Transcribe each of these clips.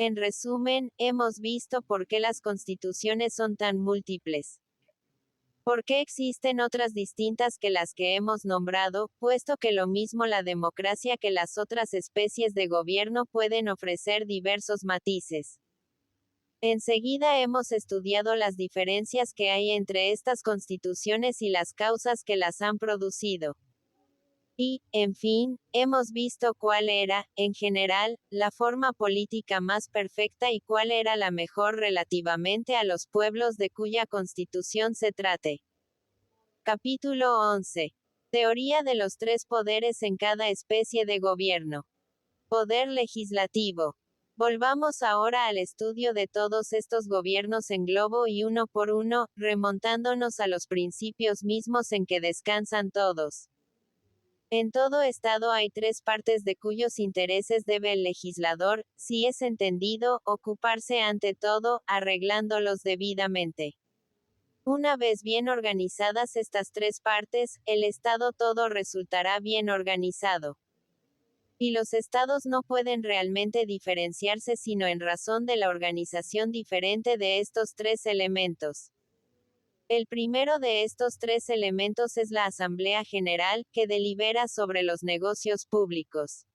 En resumen, hemos visto por qué las constituciones son tan múltiples. ¿Por qué existen otras distintas que las que hemos nombrado, puesto que lo mismo la democracia que las otras especies de gobierno pueden ofrecer diversos matices? Enseguida hemos estudiado las diferencias que hay entre estas constituciones y las causas que las han producido. Y, en fin, hemos visto cuál era, en general, la forma política más perfecta y cuál era la mejor relativamente a los pueblos de cuya constitución se trate. Capítulo 11. Teoría de los tres poderes en cada especie de gobierno. Poder legislativo. Volvamos ahora al estudio de todos estos gobiernos en globo y uno por uno, remontándonos a los principios mismos en que descansan todos. En todo Estado hay tres partes de cuyos intereses debe el legislador, si es entendido, ocuparse ante todo, arreglándolos debidamente. Una vez bien organizadas estas tres partes, el Estado todo resultará bien organizado. Y los estados no pueden realmente diferenciarse sino en razón de la organización diferente de estos tres elementos. El primero de estos tres elementos es la Asamblea General, que delibera sobre los negocios públicos.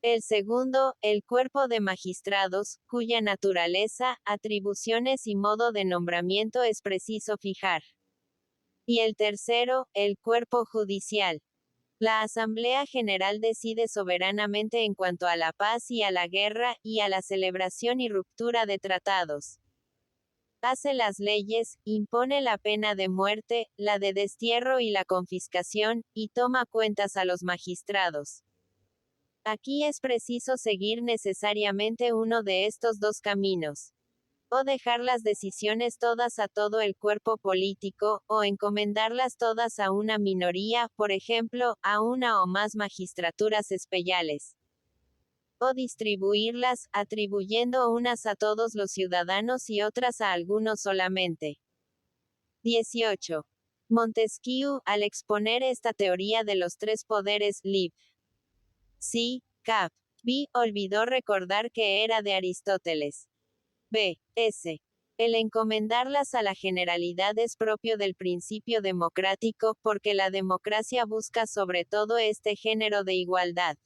El segundo, el cuerpo de magistrados, cuya naturaleza, atribuciones y modo de nombramiento es preciso fijar. Y el tercero, el cuerpo judicial. La Asamblea General decide soberanamente en cuanto a la paz y a la guerra, y a la celebración y ruptura de tratados. Hace las leyes, impone la pena de muerte, la de destierro y la confiscación, y toma cuentas a los magistrados. Aquí es preciso seguir necesariamente uno de estos dos caminos. O dejar las decisiones todas a todo el cuerpo político, o encomendarlas todas a una minoría, por ejemplo, a una o más magistraturas especiales. O distribuirlas, atribuyendo unas a todos los ciudadanos y otras a algunos solamente. 18. Montesquieu, al exponer esta teoría de los tres poderes, Lib. C. Cap. B. olvidó recordar que era de Aristóteles. B.S. El encomendarlas a la generalidad es propio del principio democrático, porque la democracia busca sobre todo este género de igualdad.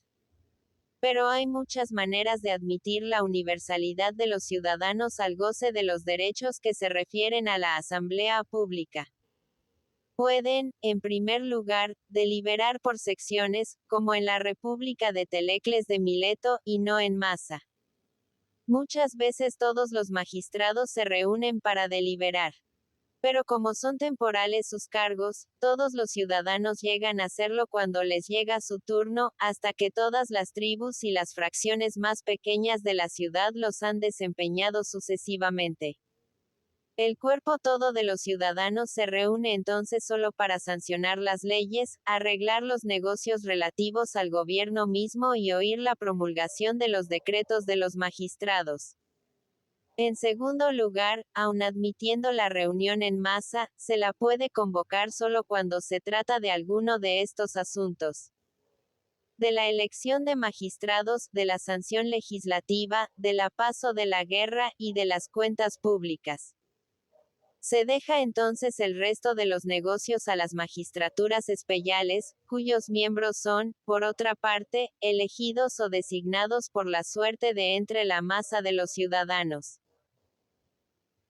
Pero hay muchas maneras de admitir la universalidad de los ciudadanos al goce de los derechos que se refieren a la asamblea pública. Pueden, en primer lugar, deliberar por secciones, como en la República de Telecles de Mileto, y no en masa. Muchas veces todos los magistrados se reúnen para deliberar. Pero como son temporales sus cargos, todos los ciudadanos llegan a hacerlo cuando les llega su turno, hasta que todas las tribus y las fracciones más pequeñas de la ciudad los han desempeñado sucesivamente. El cuerpo todo de los ciudadanos se reúne entonces solo para sancionar las leyes, arreglar los negocios relativos al gobierno mismo y oír la promulgación de los decretos de los magistrados. En segundo lugar, aun admitiendo la reunión en masa, se la puede convocar solo cuando se trata de alguno de estos asuntos. De la elección de magistrados, de la sanción legislativa, de la paz o de la guerra, y de las cuentas públicas. Se deja entonces el resto de los negocios a las magistraturas especiales, cuyos miembros son, por otra parte, elegidos o designados por la suerte de entre la masa de los ciudadanos.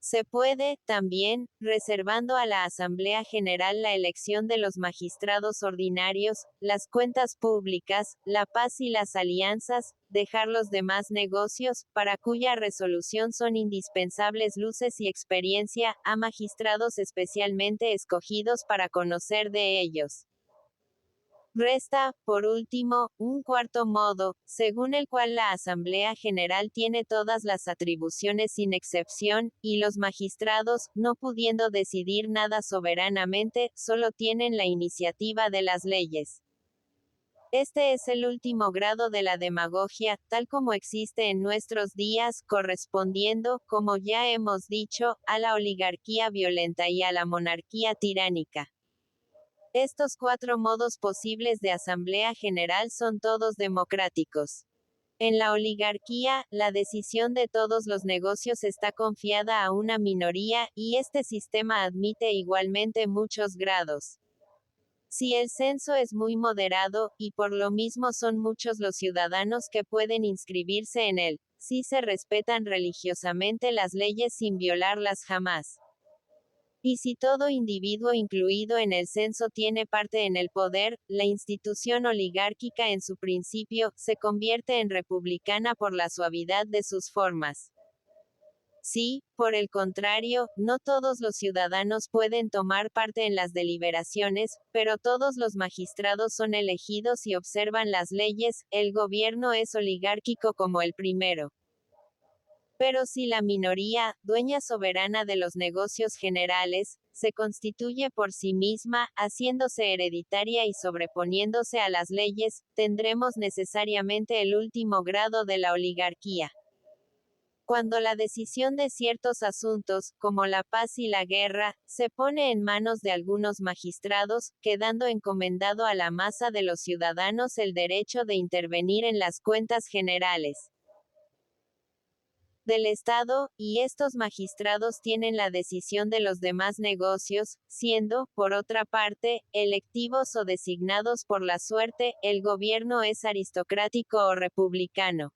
Se puede, también, reservando a la Asamblea General la elección de los magistrados ordinarios, las cuentas públicas, la paz y las alianzas, dejar los demás negocios, para cuya resolución son indispensables luces y experiencia, a magistrados especialmente escogidos para conocer de ellos. Resta, por último, un cuarto modo, según el cual la Asamblea General tiene todas las atribuciones sin excepción, y los magistrados, no pudiendo decidir nada soberanamente, solo tienen la iniciativa de las leyes. Este es el último grado de la demagogia, tal como existe en nuestros días, correspondiendo, como ya hemos dicho, a la oligarquía violenta y a la monarquía tiránica. Estos cuatro modos posibles de Asamblea General son todos democráticos. En la oligarquía, la decisión de todos los negocios está confiada a una minoría, y este sistema admite igualmente muchos grados. Si el censo es muy moderado, y por lo mismo son muchos los ciudadanos que pueden inscribirse en él, si se respetan religiosamente las leyes sin violarlas jamás. Y si todo individuo incluido en el censo tiene parte en el poder, la institución oligárquica en su principio, se convierte en republicana por la suavidad de sus formas. Si, por el contrario, no todos los ciudadanos pueden tomar parte en las deliberaciones, pero todos los magistrados son elegidos y observan las leyes, el gobierno es oligárquico como el primero. Pero si la minoría, dueña soberana de los negocios generales, se constituye por sí misma, haciéndose hereditaria y sobreponiéndose a las leyes, tendremos necesariamente el último grado de la oligarquía. Cuando la decisión de ciertos asuntos, como la paz y la guerra, se pone en manos de algunos magistrados, quedando encomendado a la masa de los ciudadanos el derecho de intervenir en las cuentas generales del Estado, y estos magistrados tienen la decisión de los demás negocios, siendo, por otra parte, electivos o designados por la suerte, el gobierno es aristocrático o republicano.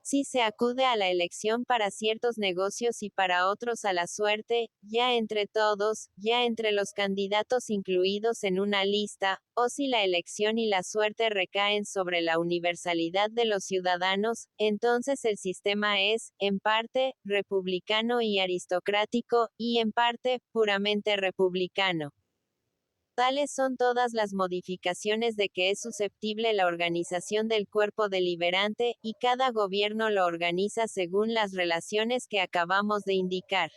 Si se acude a la elección para ciertos negocios y para otros a la suerte, ya entre todos, ya entre los candidatos incluidos en una lista, o si la elección y la suerte recaen sobre la universalidad de los ciudadanos, entonces el sistema es, en parte, republicano y aristocrático, y en parte, puramente republicano. Tales son todas las modificaciones de que es susceptible la organización del cuerpo deliberante, y cada gobierno lo organiza según las relaciones que acabamos de indicar.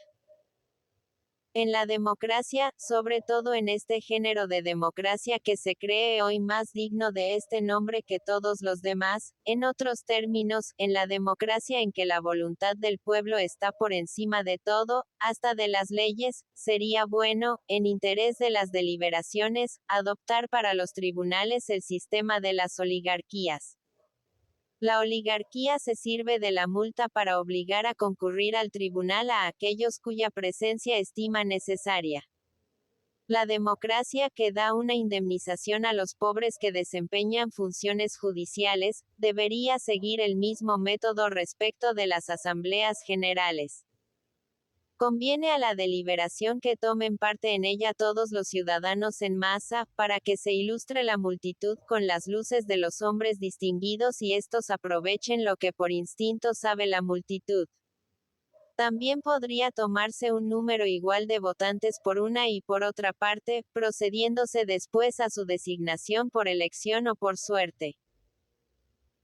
En la democracia, sobre todo en este género de democracia que se cree hoy más digno de este nombre que todos los demás, en otros términos, en la democracia en que la voluntad del pueblo está por encima de todo, hasta de las leyes, sería bueno, en interés de las deliberaciones, adoptar para los tribunales el sistema de las oligarquías. La oligarquía se sirve de la multa para obligar a concurrir al tribunal a aquellos cuya presencia estima necesaria. La democracia, que da una indemnización a los pobres que desempeñan funciones judiciales, debería seguir el mismo método respecto de las asambleas generales. Conviene a la deliberación que tomen parte en ella todos los ciudadanos en masa, para que se ilustre la multitud con las luces de los hombres distinguidos y estos aprovechen lo que por instinto sabe la multitud. También podría tomarse un número igual de votantes por una y por otra parte, procediéndose después a su designación por elección o por suerte.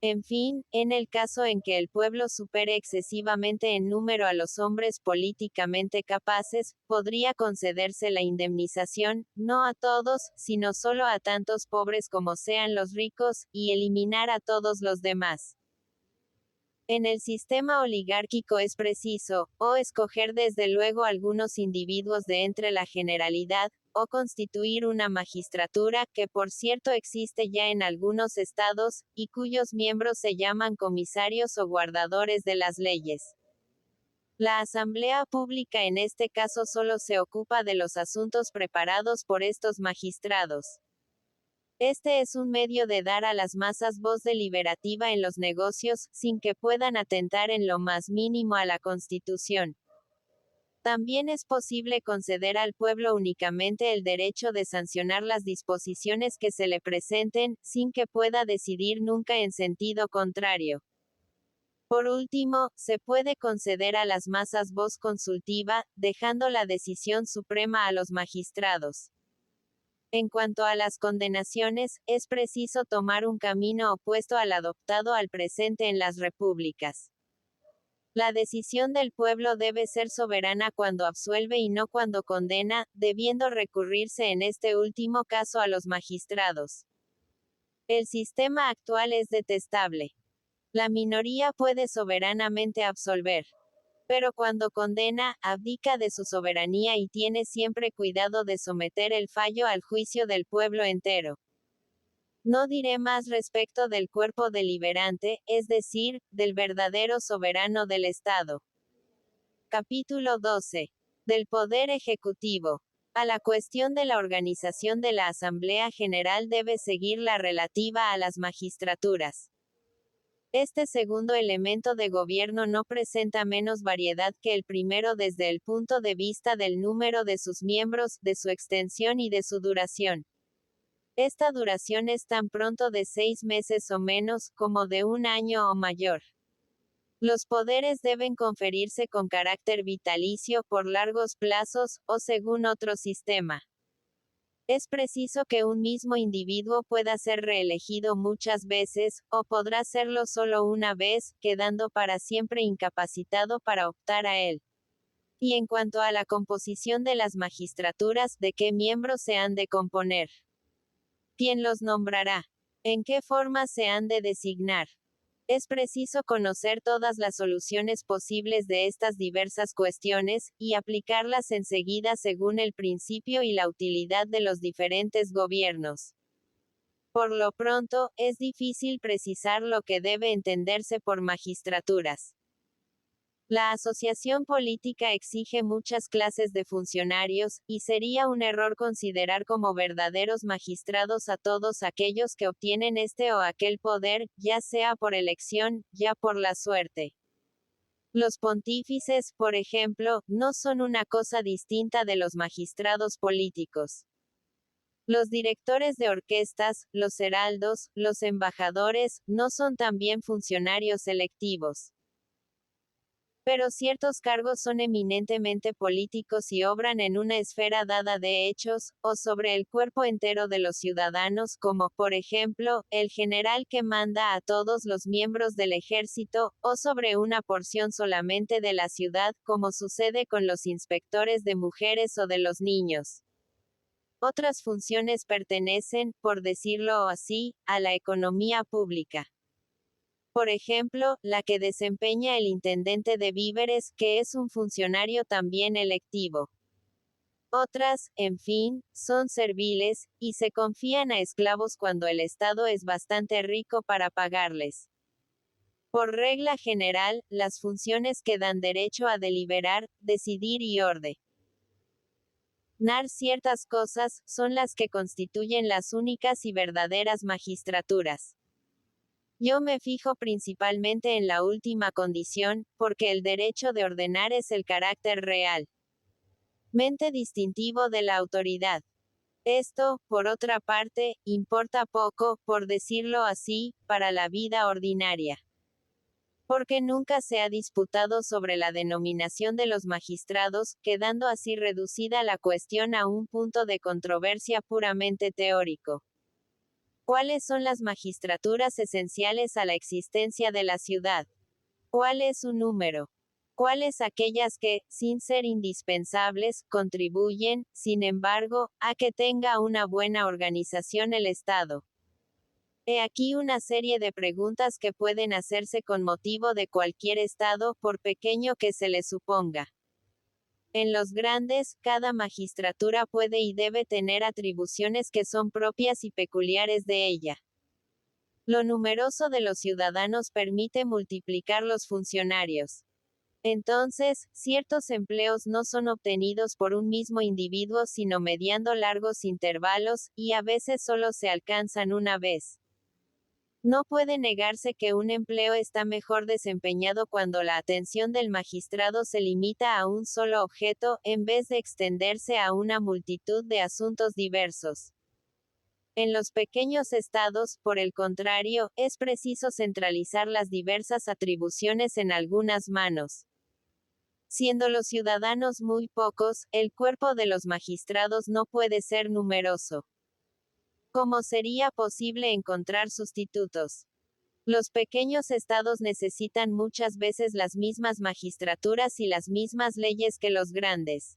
En fin, en el caso en que el pueblo supere excesivamente en número a los hombres políticamente capaces, podría concederse la indemnización, no a todos, sino solo a tantos pobres como sean los ricos, y eliminar a todos los demás. En el sistema oligárquico es preciso, o escoger desde luego algunos individuos de entre la generalidad, o constituir una magistratura, que por cierto existe ya en algunos estados, y cuyos miembros se llaman comisarios o guardadores de las leyes. La asamblea pública en este caso solo se ocupa de los asuntos preparados por estos magistrados. Este es un medio de dar a las masas voz deliberativa en los negocios, sin que puedan atentar en lo más mínimo a la Constitución. También es posible conceder al pueblo únicamente el derecho de sancionar las disposiciones que se le presenten, sin que pueda decidir nunca en sentido contrario. Por último, se puede conceder a las masas voz consultiva, dejando la decisión suprema a los magistrados. En cuanto a las condenaciones, es preciso tomar un camino opuesto al adoptado al presente en las repúblicas. La decisión del pueblo debe ser soberana cuando absuelve y no cuando condena, debiendo recurrirse en este último caso a los magistrados. El sistema actual es detestable. La minoría puede soberanamente absolver, pero cuando condena, abdica de su soberanía y tiene siempre cuidado de someter el fallo al juicio del pueblo entero. No diré más respecto del cuerpo deliberante, es decir, del verdadero soberano del Estado. Capítulo 12. Del Poder Ejecutivo. A la cuestión de la organización de la Asamblea General debe seguir la relativa a las magistraturas. Este segundo elemento de gobierno no presenta menos variedad que el primero desde el punto de vista del número de sus miembros, de su extensión y de su duración. Esta duración es tan pronto de 6 meses o menos, como de 1 año o mayor. Los poderes deben conferirse con carácter vitalicio, por largos plazos, o según otro sistema. Es preciso que un mismo individuo pueda ser reelegido muchas veces, o podrá serlo solo una vez, quedando para siempre incapacitado para optar a él. Y en cuanto a la composición de las magistraturas, ¿de qué miembros se han de componer? ¿Quién los nombrará? ¿En qué forma se han de designar? Es preciso conocer todas las soluciones posibles de estas diversas cuestiones, y aplicarlas enseguida según el principio y la utilidad de los diferentes gobiernos. Por lo pronto, es difícil precisar lo que debe entenderse por magistraturas. La asociación política exige muchas clases de funcionarios, y sería un error considerar como verdaderos magistrados a todos aquellos que obtienen este o aquel poder, ya sea por elección, ya por la suerte. Los pontífices, por ejemplo, no son una cosa distinta de los magistrados políticos. Los directores de orquestas, los heraldos, los embajadores, no son también funcionarios electivos. Pero ciertos cargos son eminentemente políticos y obran en una esfera dada de hechos, o sobre el cuerpo entero de los ciudadanos, como, por ejemplo, el general que manda a todos los miembros del ejército, o sobre una porción solamente de la ciudad, como sucede con los inspectores de mujeres o de los niños. Otras funciones pertenecen, por decirlo así, a la economía pública. Por ejemplo, la que desempeña el intendente de víveres, que es un funcionario también electivo. Otras, en fin, son serviles, y se confían a esclavos cuando el Estado es bastante rico para pagarles. Por regla general, las funciones que dan derecho a deliberar, decidir y ordenar ciertas cosas, son las que constituyen las únicas y verdaderas magistraturas. Yo me fijo principalmente en la última condición, porque el derecho de ordenar es el carácter real mente distintivo de la autoridad. Esto, por otra parte, importa poco, por decirlo así, para la vida ordinaria. Porque nunca se ha disputado sobre la denominación de los magistrados, quedando así reducida la cuestión a un punto de controversia puramente teórico. ¿Cuáles son las magistraturas esenciales a la existencia de la ciudad? ¿Cuál es su número? ¿Cuáles aquellas que, sin ser indispensables, contribuyen, sin embargo, a que tenga una buena organización el Estado? He aquí una serie de preguntas que pueden hacerse con motivo de cualquier Estado, por pequeño que se le suponga. En los grandes, cada magistratura puede y debe tener atribuciones que son propias y peculiares de ella. Lo numeroso de los ciudadanos permite multiplicar los funcionarios. Entonces, ciertos empleos no son obtenidos por un mismo individuo sino mediando largos intervalos, y a veces solo se alcanzan una vez. No puede negarse que un empleo está mejor desempeñado cuando la atención del magistrado se limita a un solo objeto, en vez de extenderse a una multitud de asuntos diversos. En los pequeños estados, por el contrario, es preciso centralizar las diversas atribuciones en algunas manos. Siendo los ciudadanos muy pocos, el cuerpo de los magistrados no puede ser numeroso. ¿Cómo sería posible encontrar sustitutos? Los pequeños estados necesitan muchas veces las mismas magistraturas y las mismas leyes que los grandes.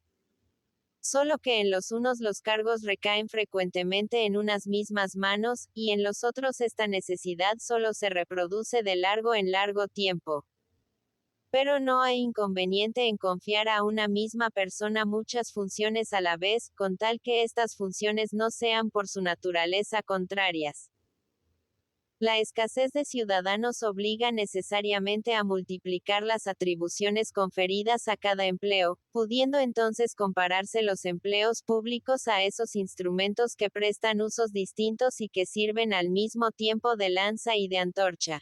Solo que en los unos los cargos recaen frecuentemente en unas mismas manos, y en los otros esta necesidad solo se reproduce de largo en largo tiempo. Pero no hay inconveniente en confiar a una misma persona muchas funciones a la vez, con tal que estas funciones no sean por su naturaleza contrarias. La escasez de ciudadanos obliga necesariamente a multiplicar las atribuciones conferidas a cada empleo, pudiendo entonces compararse los empleos públicos a esos instrumentos que prestan usos distintos y que sirven al mismo tiempo de lanza y de antorcha.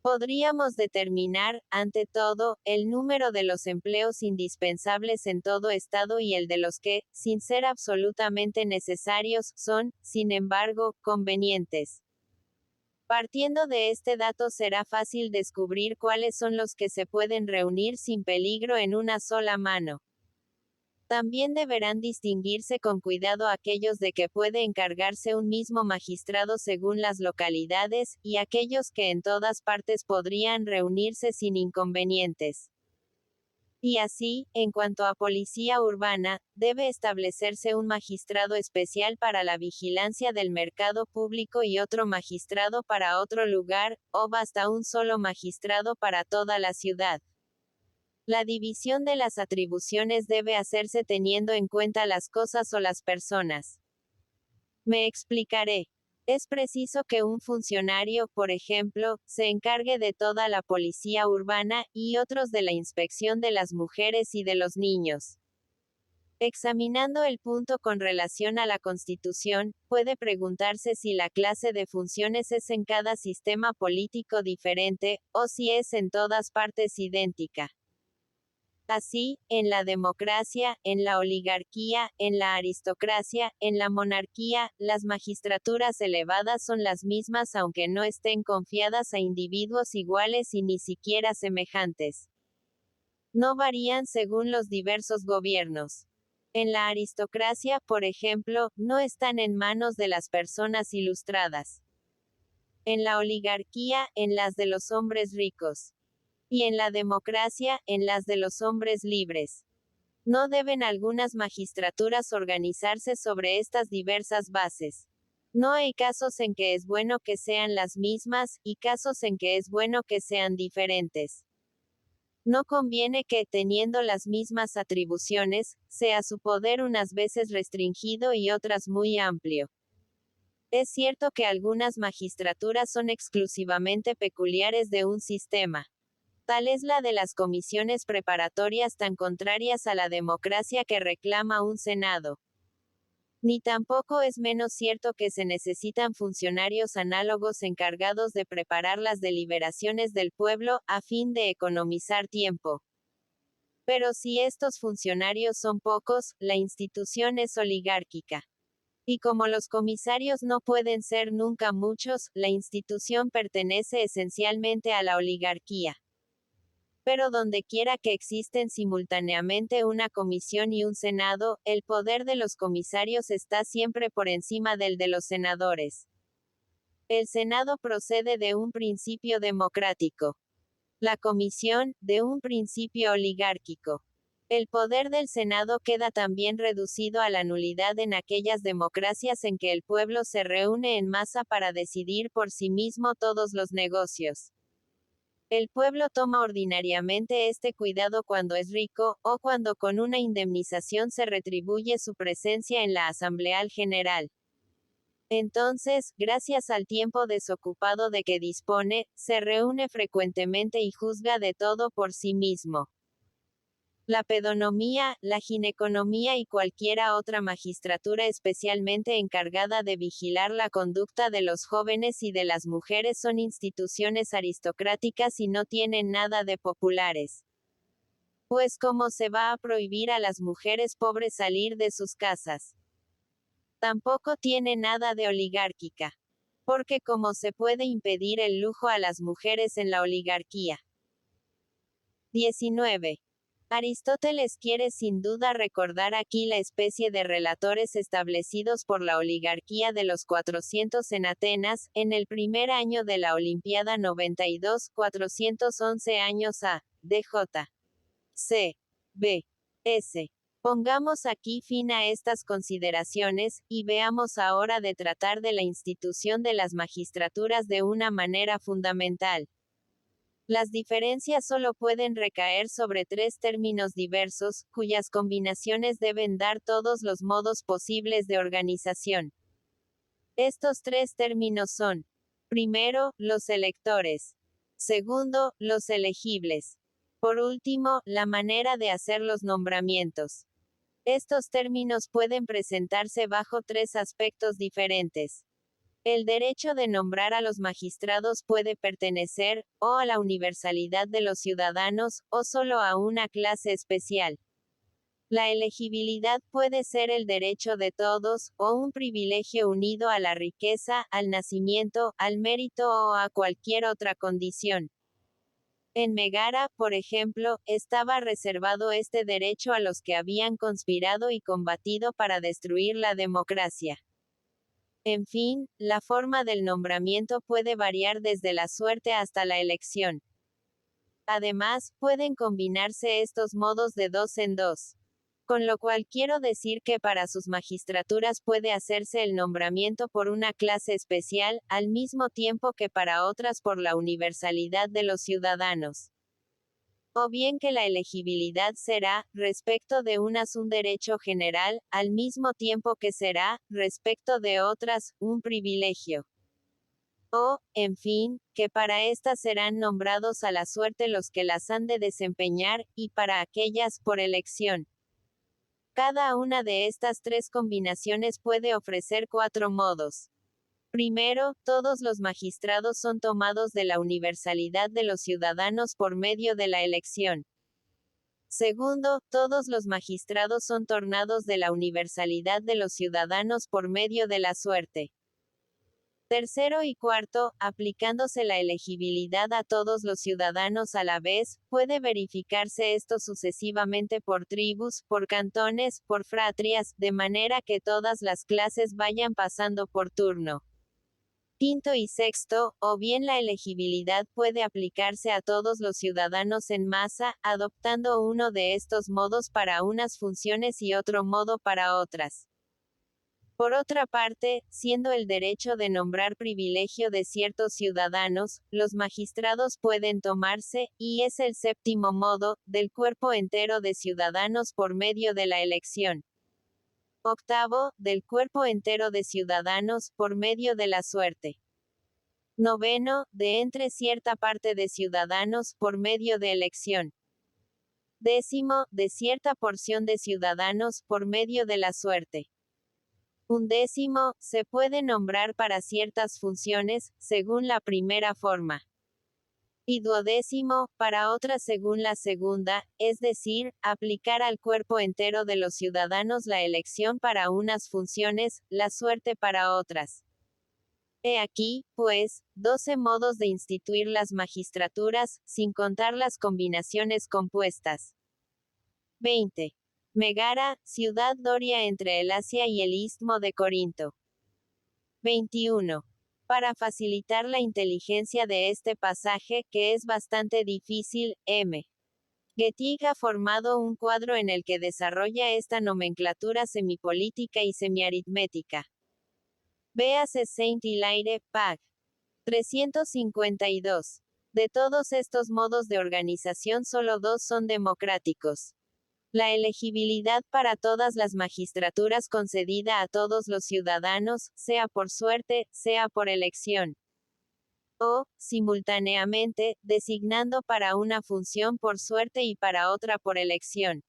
Podríamos determinar, ante todo, el número de los empleos indispensables en todo estado y el de los que, sin ser absolutamente necesarios, son, sin embargo, convenientes. Partiendo de este dato será fácil descubrir cuáles son los que se pueden reunir sin peligro en una sola mano. También deberán distinguirse con cuidado aquellos de que puede encargarse un mismo magistrado según las localidades, y aquellos que en todas partes podrían reunirse sin inconvenientes. Y así, en cuanto a policía urbana, debe establecerse un magistrado especial para la vigilancia del mercado público y otro magistrado para otro lugar, o basta un solo magistrado para toda la ciudad. La división de las atribuciones debe hacerse teniendo en cuenta las cosas o las personas. Me explicaré. Es preciso que un funcionario, por ejemplo, se encargue de toda la policía urbana, y otros de la inspección de las mujeres y de los niños. Examinando el punto con relación a la Constitución, puede preguntarse si la clase de funciones es en cada sistema político diferente, o si es en todas partes idéntica. Así, en la democracia, en la oligarquía, en la aristocracia, en la monarquía, las magistraturas elevadas son las mismas aunque no estén confiadas a individuos iguales y ni siquiera semejantes. No varían según los diversos gobiernos. En la aristocracia, por ejemplo, no están en manos de las personas ilustradas. En la oligarquía, en las de los hombres ricos. Y en la democracia, en las de los hombres libres. ¿No deben algunas magistraturas organizarse sobre estas diversas bases? No hay casos en que es bueno que sean las mismas, y casos en que es bueno que sean diferentes. No conviene que, teniendo las mismas atribuciones, sea su poder unas veces restringido y otras muy amplio. Es cierto que algunas magistraturas son exclusivamente peculiares de un sistema. Tal es la de las comisiones preparatorias tan contrarias a la democracia que reclama un Senado. Ni tampoco es menos cierto que se necesitan funcionarios análogos encargados de preparar las deliberaciones del pueblo, a fin de economizar tiempo. Pero si estos funcionarios son pocos, la institución es oligárquica. Y como los comisarios no pueden ser nunca muchos, la institución pertenece esencialmente a la oligarquía. Pero donde quiera que existen simultáneamente una comisión y un senado, el poder de los comisarios está siempre por encima del de los senadores. El senado procede de un principio democrático. La comisión, de un principio oligárquico. El poder del Senado queda también reducido a la nulidad en aquellas democracias en que el pueblo se reúne en masa para decidir por sí mismo todos los negocios. El pueblo toma ordinariamente este cuidado cuando es rico, o cuando con una indemnización se retribuye su presencia en la Asamblea General. Entonces, gracias al tiempo desocupado de que dispone, se reúne frecuentemente y juzga de todo por sí mismo. La pedonomía, la gineconomía y cualquiera otra magistratura especialmente encargada de vigilar la conducta de los jóvenes y de las mujeres son instituciones aristocráticas y no tienen nada de populares. Pues ¿cómo se va a prohibir a las mujeres pobres salir de sus casas? Tampoco tiene nada de oligárquica. Porque ¿cómo se puede impedir el lujo a las mujeres en la oligarquía? 19. Aristóteles quiere sin duda recordar aquí la especie de relatores establecidos por la oligarquía de los 400 en Atenas, en el primer año de la Olimpiada 92, 411 años A. DJ. C. B. S. Pongamos aquí fin a estas consideraciones, y veamos ahora de tratar de la institución de las magistraturas de una manera fundamental. Las diferencias solo pueden recaer sobre tres términos diversos, cuyas combinaciones deben dar todos los modos posibles de organización. Estos tres términos son Primero, los electores. Segundo, los elegibles. Por último, la manera de hacer los nombramientos. Estos términos pueden presentarse bajo tres aspectos diferentes. El derecho de nombrar a los magistrados puede pertenecer, o a la universalidad de los ciudadanos, o solo a una clase especial. La elegibilidad puede ser el derecho de todos, o un privilegio unido a la riqueza, al nacimiento, al mérito o a cualquier otra condición. En Megara, por ejemplo, estaba reservado este derecho a los que habían conspirado y combatido para destruir la democracia. En fin, la forma del nombramiento puede variar desde la suerte hasta la elección. Además, pueden combinarse estos modos de dos en dos. Con lo cual quiero decir que para sus magistraturas puede hacerse el nombramiento por una clase especial, al mismo tiempo que para otras por la universalidad de los ciudadanos. O bien que la elegibilidad será, respecto de unas, un derecho general, al mismo tiempo que será, respecto de otras, un privilegio. O, en fin, que para estas serán nombrados a la suerte los que las han de desempeñar, y para aquellas, por elección. Cada una de estas tres combinaciones puede ofrecer cuatro modos. Primero, todos los magistrados son tomados de la universalidad de los ciudadanos por medio de la elección. Segundo, todos los magistrados son tornados de la universalidad de los ciudadanos por medio de la suerte. Tercero y cuarto, aplicándose la elegibilidad a todos los ciudadanos a la vez, puede verificarse esto sucesivamente por tribus, por cantones, por fratrias, de manera que todas las clases vayan pasando por turno. Quinto y sexto, o bien la elegibilidad puede aplicarse a todos los ciudadanos en masa, adoptando uno de estos modos para unas funciones y otro modo para otras. Por otra parte, siendo el derecho de nombrar privilegio de ciertos ciudadanos, los magistrados pueden tomarse, y es el séptimo modo, del cuerpo entero de ciudadanos por medio de la elección. Octavo, del cuerpo entero de ciudadanos, por medio de la suerte. Noveno, de entre cierta parte de ciudadanos, por medio de elección. Décimo, de cierta porción de ciudadanos, por medio de la suerte. Undécimo, se puede nombrar para ciertas funciones, según la primera forma. Y duodécimo, para otras según la segunda, es decir, aplicar al cuerpo entero de los ciudadanos la elección para unas funciones, la suerte para otras. He aquí, pues, 12 modos de instituir las magistraturas, sin contar las combinaciones compuestas. 20. Megara, ciudad doria entre el Asia y el istmo de Corinto. 21. Para facilitar la inteligencia de este pasaje, que es bastante difícil, M. Gettig ha formado un cuadro en el que desarrolla esta nomenclatura semipolítica y semiaritmética. Véase Saint-Hilaire, pag. 352. De todos estos modos de organización solo dos son democráticos. La elegibilidad para todas las magistraturas concedida a todos los ciudadanos, sea por suerte, sea por elección. O, simultáneamente, designando para una función por suerte y para otra por elección.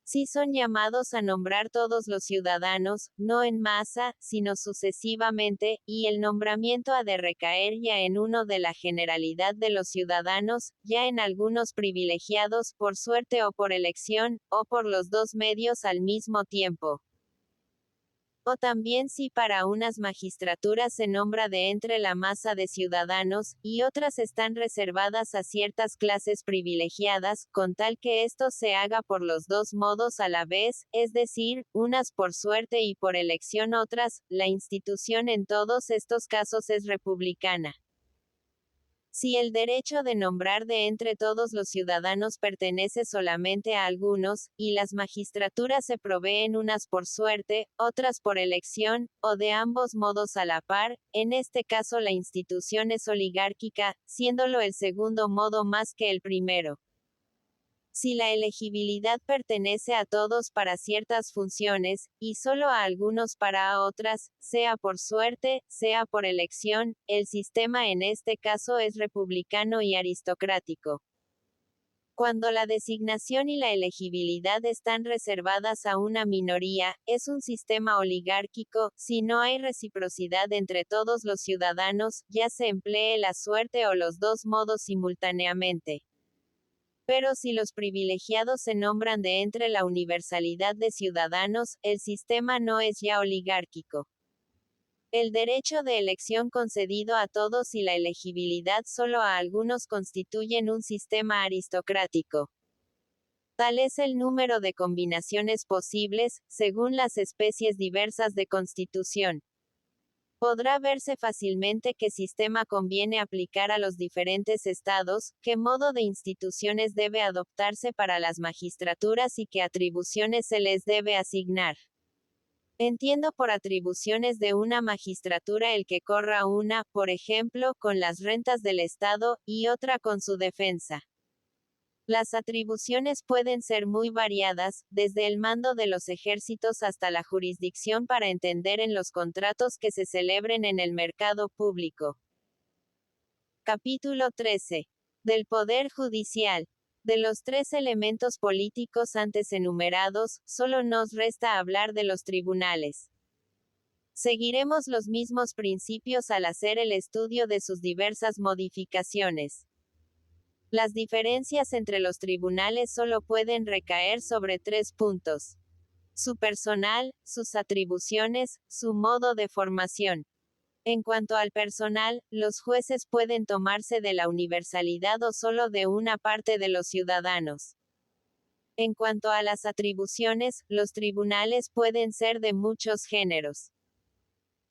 Si son llamados a nombrar todos los ciudadanos, no en masa, sino sucesivamente, y el nombramiento ha de recaer ya en uno de la generalidad de los ciudadanos, ya en algunos privilegiados, por suerte o por elección, o por los dos medios al mismo tiempo. O también si para unas magistraturas se nombra de entre la masa de ciudadanos, y otras están reservadas a ciertas clases privilegiadas, con tal que esto se haga por los dos modos a la vez, es decir, unas por suerte y por elección otras, la institución en todos estos casos es republicana. Si el derecho de nombrar de entre todos los ciudadanos pertenece solamente a algunos, y las magistraturas se proveen unas por suerte, otras por elección, o de ambos modos a la par, en este caso la institución es oligárquica, siéndolo el segundo modo más que el primero. Si la elegibilidad pertenece a todos para ciertas funciones, y solo a algunos para otras, sea por suerte, sea por elección, el sistema en este caso es republicano y aristocrático. Cuando la designación y la elegibilidad están reservadas a una minoría, es un sistema oligárquico. Si no hay reciprocidad entre todos los ciudadanos, ya se emplee la suerte o los dos modos simultáneamente. Pero si los privilegiados se nombran de entre la universalidad de ciudadanos, el sistema no es ya oligárquico. El derecho de elección concedido a todos y la elegibilidad solo a algunos constituyen un sistema aristocrático. Tal es el número de combinaciones posibles, según las especies diversas de constitución. Podrá verse fácilmente qué sistema conviene aplicar a los diferentes estados, qué modo de instituciones debe adoptarse para las magistraturas y qué atribuciones se les debe asignar. Entiendo por atribuciones de una magistratura el que corra una, por ejemplo, con las rentas del Estado, y otra con su defensa. Las atribuciones pueden ser muy variadas, desde el mando de los ejércitos hasta la jurisdicción para entender en los contratos que se celebren en el mercado público. Capítulo 13. Del Poder Judicial. De los tres elementos políticos antes enumerados, solo nos resta hablar de los tribunales. Seguiremos los mismos principios al hacer el estudio de sus diversas modificaciones. Las diferencias entre los tribunales solo pueden recaer sobre tres puntos: su personal, sus atribuciones, su modo de formación. En cuanto al personal, los jueces pueden tomarse de la universalidad o solo de una parte de los ciudadanos. En cuanto a las atribuciones, los tribunales pueden ser de muchos géneros.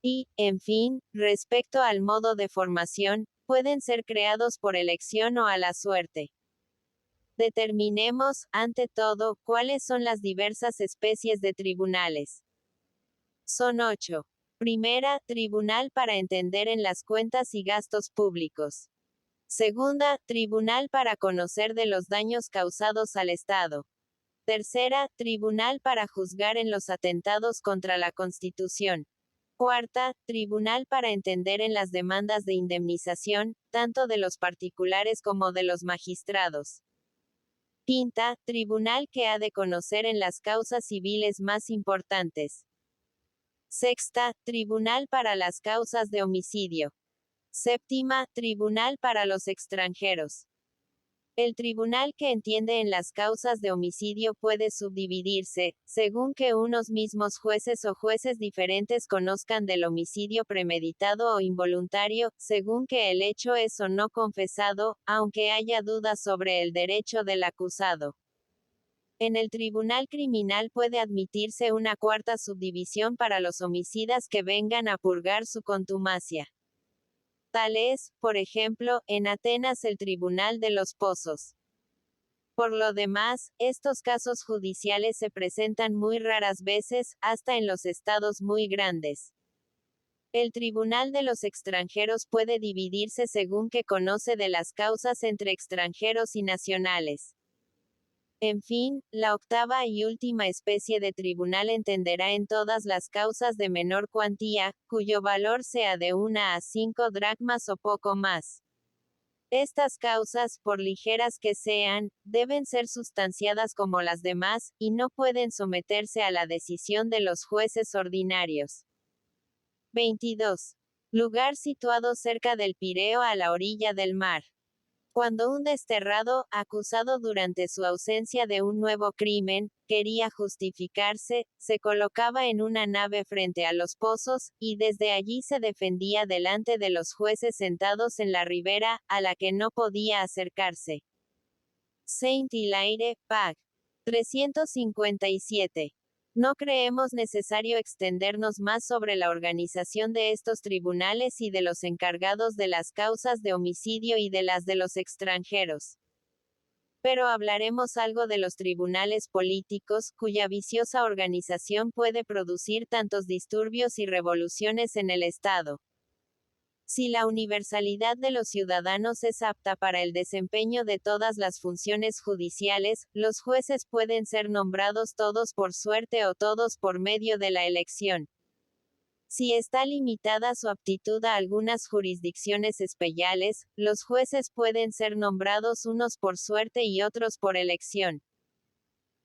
Y, en fin, respecto al modo de formación, pueden ser creados por elección o a la suerte. Determinemos, ante todo, cuáles son las diversas especies de tribunales. Son 8. Primera, tribunal para entender en las cuentas y gastos públicos. Segunda, tribunal para conocer de los daños causados al Estado. Tercera, tribunal para juzgar en los atentados contra la Constitución. Cuarta, tribunal para entender en las demandas de indemnización, tanto de los particulares como de los magistrados. Quinta, tribunal que ha de conocer en las causas civiles más importantes. Sexta, tribunal para las causas de homicidio. Séptima, tribunal para los extranjeros. El tribunal que entiende en las causas de homicidio puede subdividirse, según que unos mismos jueces o jueces diferentes conozcan del homicidio premeditado o involuntario, según que el hecho es o no confesado, aunque haya dudas sobre el derecho del acusado. En el tribunal criminal puede admitirse una cuarta subdivisión para los homicidas que vengan a purgar su contumacia. Tal es, por ejemplo, en Atenas el Tribunal de los Pozos. Por lo demás, estos casos judiciales se presentan muy raras veces, hasta en los estados muy grandes. El Tribunal de los Extranjeros puede dividirse según que conoce de las causas entre extranjeros y nacionales. En fin, la octava y última especie de tribunal entenderá en todas las causas de menor cuantía, cuyo valor sea de 1 a 5 dracmas o poco más. Estas causas, por ligeras que sean, deben ser sustanciadas como las demás, y no pueden someterse a la decisión de los jueces ordinarios. 22. Lugar situado cerca del Pireo a la orilla del mar. Cuando un desterrado, acusado durante su ausencia de un nuevo crimen, quería justificarse, se colocaba en una nave frente a los pozos, y desde allí se defendía delante de los jueces sentados en la ribera, a la que no podía acercarse. Saint-Hilaire, pag. 357. No creemos necesario extendernos más sobre la organización de estos tribunales y de los encargados de las causas de homicidio y de las de los extranjeros. Pero hablaremos algo de los tribunales políticos, cuya viciosa organización puede producir tantos disturbios y revoluciones en el Estado. Si la universalidad de los ciudadanos es apta para el desempeño de todas las funciones judiciales, los jueces pueden ser nombrados todos por suerte o todos por medio de la elección. Si está limitada su aptitud a algunas jurisdicciones especiales, los jueces pueden ser nombrados unos por suerte y otros por elección.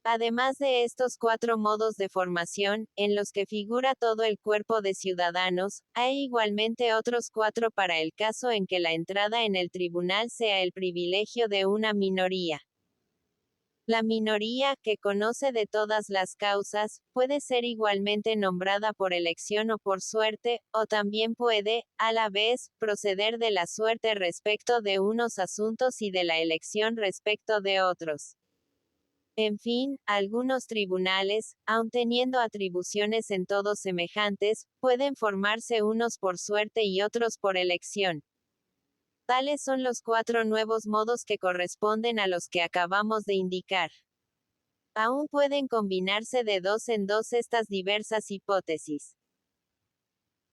Además de estos 4 modos de formación, en los que figura todo el cuerpo de ciudadanos, hay igualmente otros 4 para el caso en que la entrada en el tribunal sea el privilegio de una minoría. La minoría, que conoce de todas las causas, puede ser igualmente nombrada por elección o por suerte, o también puede, a la vez, proceder de la suerte respecto de unos asuntos y de la elección respecto de otros. En fin, algunos tribunales, aun teniendo atribuciones en todo semejantes, pueden formarse unos por suerte y otros por elección. Tales son los 4 nuevos modos que corresponden a los que acabamos de indicar. Aún pueden combinarse de 2 en 2 estas diversas hipótesis.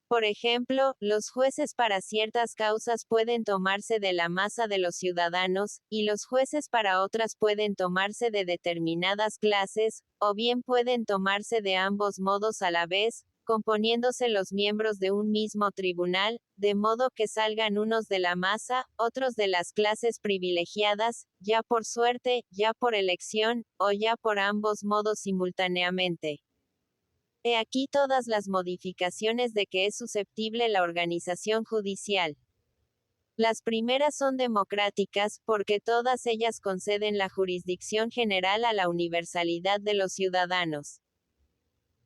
Por ejemplo, los jueces para ciertas causas pueden tomarse de la masa de los ciudadanos, y los jueces para otras pueden tomarse de determinadas clases, o bien pueden tomarse de ambos modos a la vez, componiéndose los miembros de un mismo tribunal, de modo que salgan unos de la masa, otros de las clases privilegiadas, ya por suerte, ya por elección, o ya por ambos modos simultáneamente. He aquí todas las modificaciones de que es susceptible la organización judicial. Las primeras son democráticas, porque todas ellas conceden la jurisdicción general a la universalidad de los ciudadanos.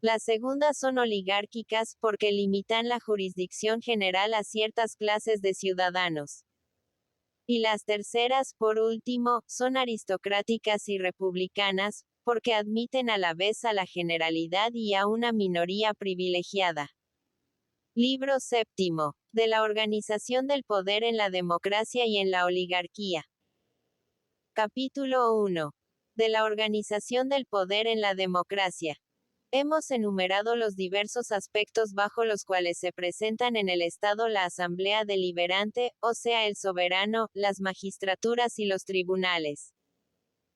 Las segundas son oligárquicas, porque limitan la jurisdicción general a ciertas clases de ciudadanos. Y las terceras, por último, son aristocráticas y republicanas, porque admiten a la vez a la generalidad y a una minoría privilegiada. Libro séptimo. De la organización del poder en la democracia y en la oligarquía. Capítulo 1. De la organización del poder en la democracia. Hemos enumerado los diversos aspectos bajo los cuales se presentan en el Estado la Asamblea Deliberante, o sea el soberano, las magistraturas y los tribunales.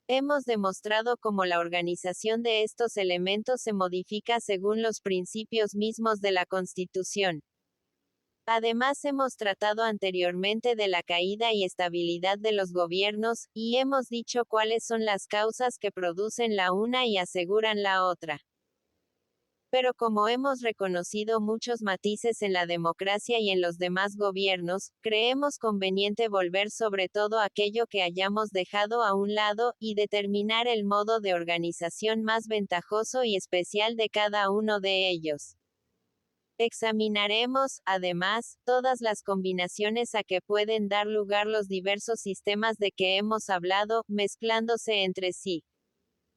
Hemos demostrado cómo la organización de estos elementos se modifica según los principios mismos de la Constitución. Además hemos tratado anteriormente de la caída y estabilidad de los gobiernos, y hemos dicho cuáles son las causas que producen la una y aseguran la otra. Pero como hemos reconocido muchos matices en la democracia y en los demás gobiernos, creemos conveniente volver sobre todo aquello que hayamos dejado a un lado, y determinar el modo de organización más ventajoso y especial de cada uno de ellos. Examinaremos, además, todas las combinaciones a que pueden dar lugar los diversos sistemas de que hemos hablado, mezclándose entre sí.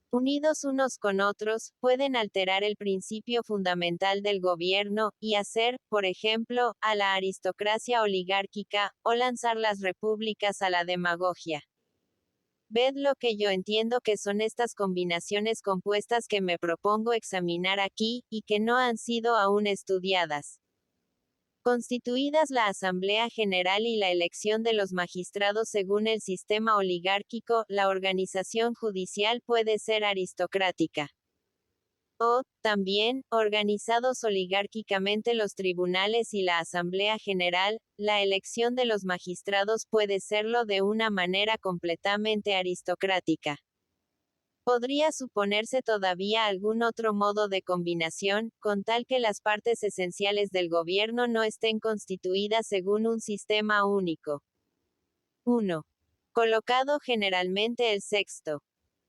Unidos unos con otros, pueden alterar el principio fundamental del gobierno, y hacer, por ejemplo, a la aristocracia oligárquica, o lanzar las repúblicas a la demagogia. Ved lo que yo entiendo que son estas combinaciones compuestas que me propongo examinar aquí, y que no han sido aún estudiadas. Constituidas la Asamblea General y la elección de los magistrados según el sistema oligárquico, la organización judicial puede ser aristocrática. O, también, organizados oligárquicamente los tribunales y la Asamblea General, la elección de los magistrados puede serlo de una manera completamente aristocrática. Podría suponerse todavía algún otro modo de combinación, con tal que las partes esenciales del gobierno no estén constituidas según un sistema único. 1. Colocado generalmente el sexto.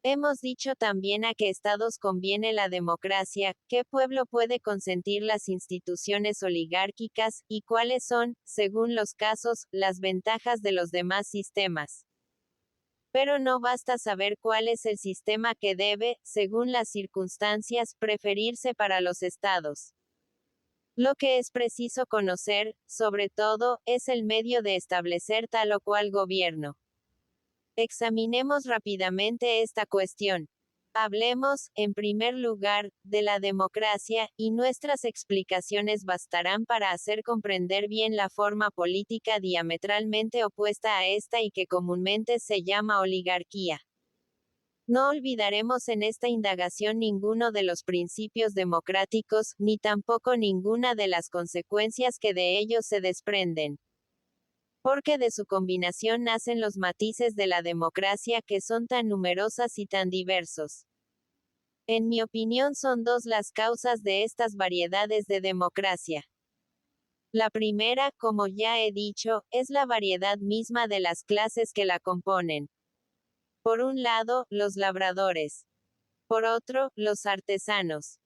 Hemos dicho también a qué estados conviene la democracia, qué pueblo puede consentir las instituciones oligárquicas, y cuáles son, según los casos, las ventajas de los demás sistemas. Pero no basta saber cuál es el sistema que debe, según las circunstancias, preferirse para los estados. Lo que es preciso conocer, sobre todo, es el medio de establecer tal o cual gobierno. Examinemos rápidamente esta cuestión. Hablemos, en primer lugar, de la democracia, y nuestras explicaciones bastarán para hacer comprender bien la forma política diametralmente opuesta a esta y que comúnmente se llama oligarquía. No olvidaremos en esta indagación ninguno de los principios democráticos, ni tampoco ninguna de las consecuencias que de ellos se desprenden. Porque de su combinación nacen los matices de la democracia que son tan numerosas y tan diversos. En mi opinión son dos las causas de estas variedades de democracia. La primera, como ya he dicho, es la variedad misma de las clases que la componen. Por un lado, los labradores. Por otro, los artesanos.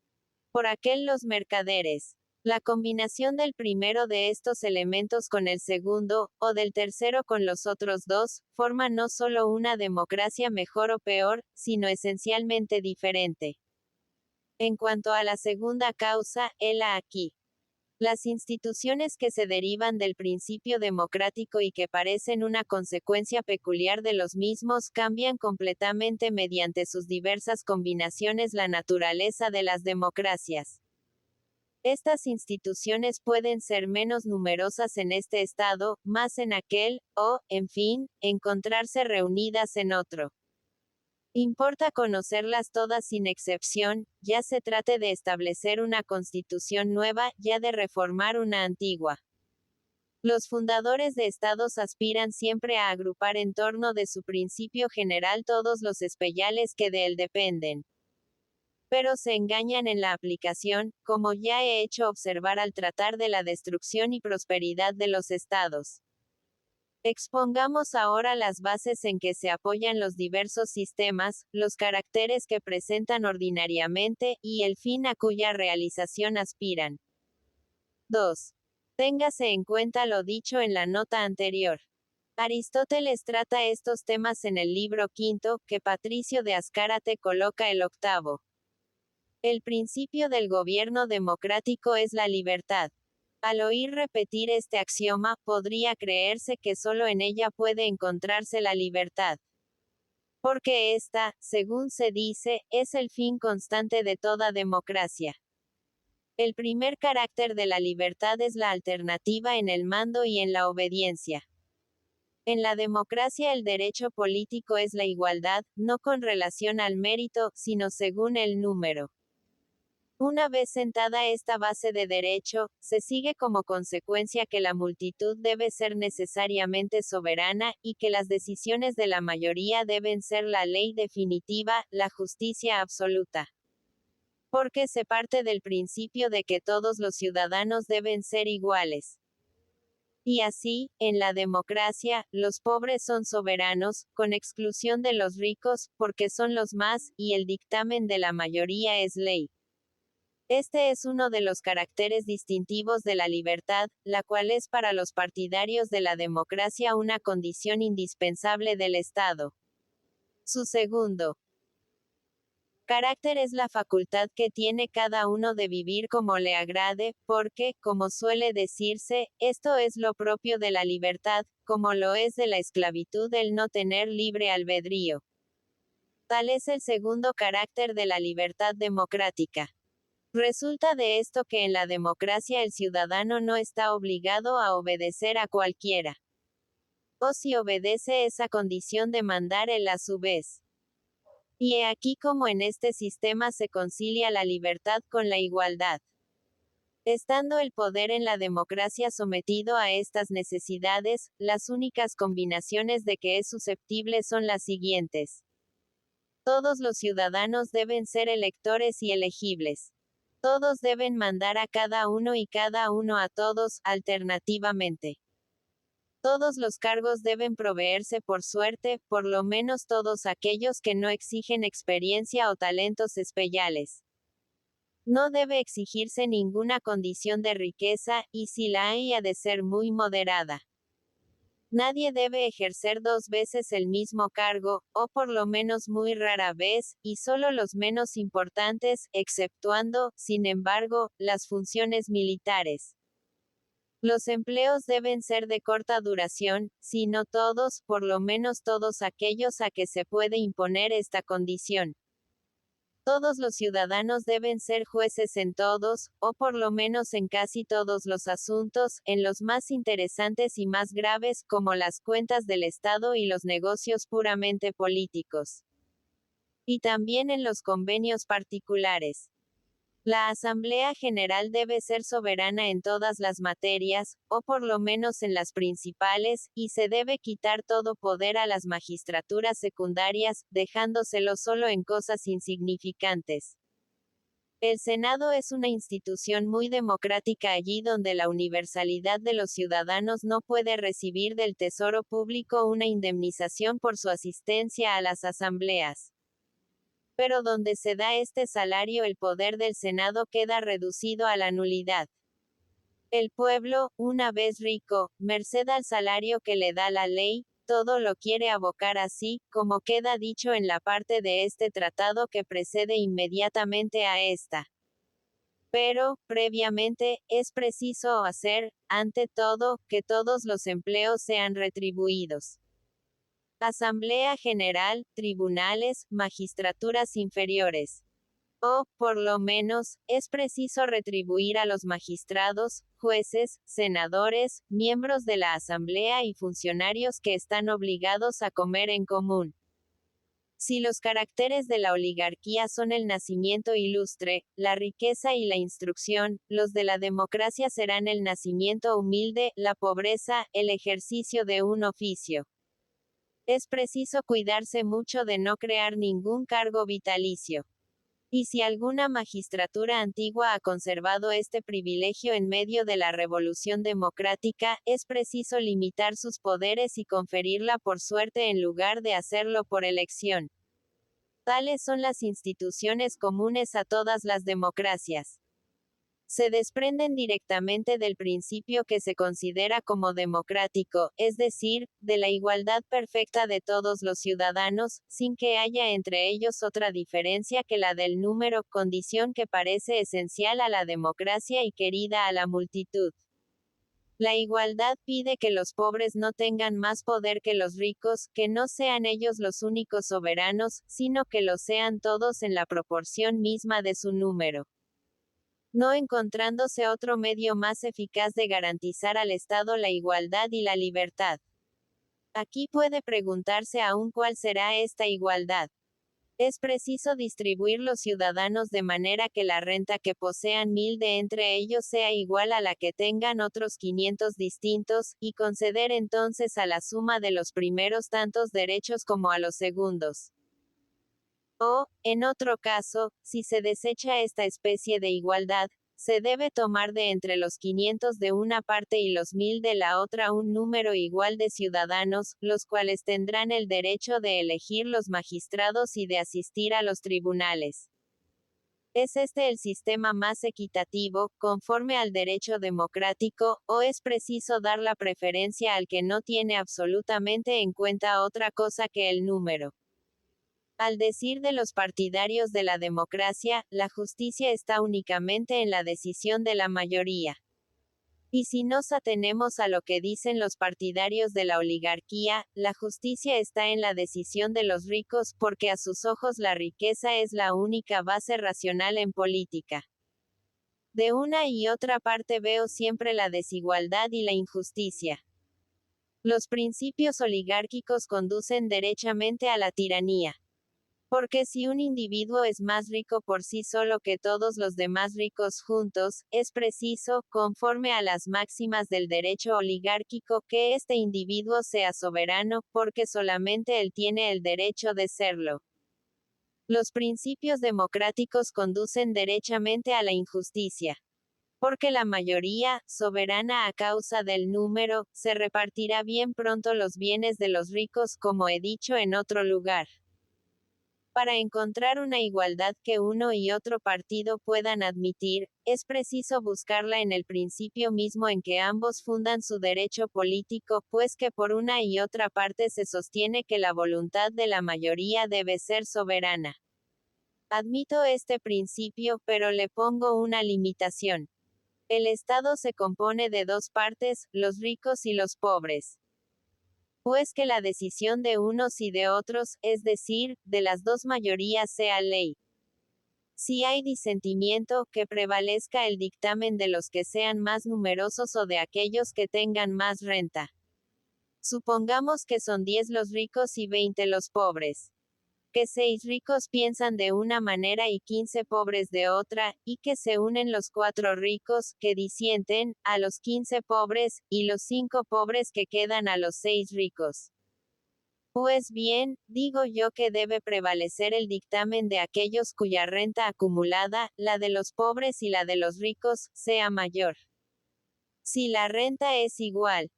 Por aquel, los mercaderes. La combinación del primero de estos elementos con el segundo, o del tercero con los otros dos, forma no solo una democracia mejor o peor, sino esencialmente diferente. En cuanto a la segunda causa, hela aquí. Las instituciones que se derivan del principio democrático y que parecen una consecuencia peculiar de los mismos cambian completamente mediante sus diversas combinaciones la naturaleza de las democracias. Estas instituciones pueden ser menos numerosas en este estado, más en aquel, o, en fin, encontrarse reunidas en otro. Importa conocerlas todas sin excepción, ya se trate de establecer una constitución nueva, ya de reformar una antigua. Los fundadores de estados aspiran siempre a agrupar en torno de su principio general todos los especiales que de él dependen. Pero se engañan en la aplicación, como ya he hecho observar al tratar de la destrucción y prosperidad de los estados. Expongamos ahora las bases en que se apoyan los diversos sistemas, los caracteres que presentan ordinariamente, y el fin a cuya realización aspiran. 2. Téngase en cuenta lo dicho en la nota anterior. Aristóteles trata estos temas en el libro quinto, que Patricio de Azcárate coloca el octavo. El principio del gobierno democrático es la libertad. Al oír repetir este axioma, podría creerse que solo en ella puede encontrarse la libertad. Porque esta, según se dice, es el fin constante de toda democracia. El primer carácter de la libertad es la alternativa en el mando y en la obediencia. En la democracia el derecho político es la igualdad, no con relación al mérito, sino según el número. Una vez sentada esta base de derecho, se sigue como consecuencia que la multitud debe ser necesariamente soberana, y que las decisiones de la mayoría deben ser la ley definitiva, la justicia absoluta. Porque se parte del principio de que todos los ciudadanos deben ser iguales. Y así, en la democracia, los pobres son soberanos, con exclusión de los ricos, porque son los más, y el dictamen de la mayoría es ley. Este es uno de los caracteres distintivos de la libertad, la cual es para los partidarios de la democracia una condición indispensable del Estado. Su segundo carácter es la facultad que tiene cada uno de vivir como le agrade, porque, como suele decirse, esto es lo propio de la libertad, como lo es de la esclavitud el no tener libre albedrío. Tal es el segundo carácter de la libertad democrática. Resulta de esto que en la democracia el ciudadano no está obligado a obedecer a cualquiera. O si obedece esa condición de mandar él a su vez. Y he aquí cómo en este sistema se concilia la libertad con la igualdad. Estando el poder en la democracia sometido a estas necesidades, las únicas combinaciones de que es susceptible son las siguientes. Todos los ciudadanos deben ser electores y elegibles. Todos deben mandar a cada uno y cada uno a todos, alternativamente. Todos los cargos deben proveerse por suerte, por lo menos todos aquellos que no exigen experiencia o talentos especiales. No debe exigirse ninguna condición de riqueza, y si la hay ha de ser muy moderada. Nadie debe ejercer dos veces el mismo cargo, o por lo menos muy rara vez, y solo los menos importantes, exceptuando, sin embargo, las funciones militares. Los empleos deben ser de corta duración, si no todos, por lo menos todos aquellos a que se puede imponer esta condición. Todos los ciudadanos deben ser jueces en todos, o por lo menos en casi todos los asuntos, en los más interesantes y más graves, como las cuentas del Estado y los negocios puramente políticos. Y también en los convenios particulares. La Asamblea General debe ser soberana en todas las materias, o por lo menos en las principales, y se debe quitar todo poder a las magistraturas secundarias, dejándoselo solo en cosas insignificantes. El Senado es una institución muy democrática allí donde la universalidad de los ciudadanos no puede recibir del Tesoro Público una indemnización por su asistencia a las asambleas. Pero donde se da este salario el poder del Senado queda reducido a la nulidad. El pueblo, una vez rico, merced al salario que le da la ley, todo lo quiere abocar así, como queda dicho en la parte de este tratado que precede inmediatamente a esta. Pero, previamente, es preciso hacer, ante todo, que todos los empleos sean retribuidos. Asamblea General, tribunales, magistraturas inferiores. O, por lo menos, es preciso retribuir a los magistrados, jueces, senadores, miembros de la Asamblea y funcionarios que están obligados a comer en común. Si los caracteres de la oligarquía son el nacimiento ilustre, la riqueza y la instrucción, los de la democracia serán el nacimiento humilde, la pobreza, el ejercicio de un oficio. Es preciso cuidarse mucho de no crear ningún cargo vitalicio. Y si alguna magistratura antigua ha conservado este privilegio en medio de la revolución democrática, es preciso limitar sus poderes y conferirla por suerte en lugar de hacerlo por elección. Tales son las instituciones comunes a todas las democracias. Se desprenden directamente del principio que se considera como democrático, es decir, de la igualdad perfecta de todos los ciudadanos, sin que haya entre ellos otra diferencia que la del número, condición que parece esencial a la democracia y querida a la multitud. La igualdad pide que los pobres no tengan más poder que los ricos, que no sean ellos los únicos soberanos, sino que lo sean todos en la proporción misma de su número. No encontrándose otro medio más eficaz de garantizar al Estado la igualdad y la libertad. Aquí puede preguntarse aún cuál será esta igualdad. Es preciso distribuir los ciudadanos de manera que la renta que posean 1000 de entre ellos sea igual a la que tengan otros 500 distintos, y conceder entonces a la suma de los primeros tantos derechos como a los segundos. O, en otro caso, si se desecha esta especie de igualdad, se debe tomar de entre los 500 de una parte y los 1000 de la otra un número igual de ciudadanos, los cuales tendrán el derecho de elegir los magistrados y de asistir a los tribunales. ¿Es este el sistema más equitativo, conforme al derecho democrático, o es preciso dar la preferencia al que no tiene absolutamente en cuenta otra cosa que el número? Al decir de los partidarios de la democracia, la justicia está únicamente en la decisión de la mayoría. Y si nos atenemos a lo que dicen los partidarios de la oligarquía, la justicia está en la decisión de los ricos, porque a sus ojos la riqueza es la única base racional en política. De una y otra parte veo siempre la desigualdad y la injusticia. Los principios oligárquicos conducen derechamente a la tiranía. Porque si un individuo es más rico por sí solo que todos los demás ricos juntos, es preciso, conforme a las máximas del derecho oligárquico, que este individuo sea soberano, porque solamente él tiene el derecho de serlo. Los principios democráticos conducen derechamente a la injusticia. Porque la mayoría, soberana a causa del número, se repartirá bien pronto los bienes de los ricos, como he dicho en otro lugar. Para encontrar una igualdad que uno y otro partido puedan admitir, es preciso buscarla en el principio mismo en que ambos fundan su derecho político, pues que por una y otra parte se sostiene que la voluntad de la mayoría debe ser soberana. Admito este principio, pero le pongo una limitación. El Estado se compone de dos partes, los ricos y los pobres. Pues que la decisión de unos y de otros, es decir, de las dos mayorías sea ley. Si hay disentimiento, que prevalezca el dictamen de los que sean más numerosos o de aquellos que tengan más renta. Supongamos que son 10 los ricos y 20 los pobres. Que 6 ricos piensan de una manera y 15 pobres de otra, y que se unen los 4 ricos, que disienten, a los 15 pobres, y los 5 pobres que quedan a los 6 ricos. Pues bien, digo yo que debe prevalecer el dictamen de aquellos cuya renta acumulada, la de los pobres y la de los ricos, sea mayor. Si la renta es igual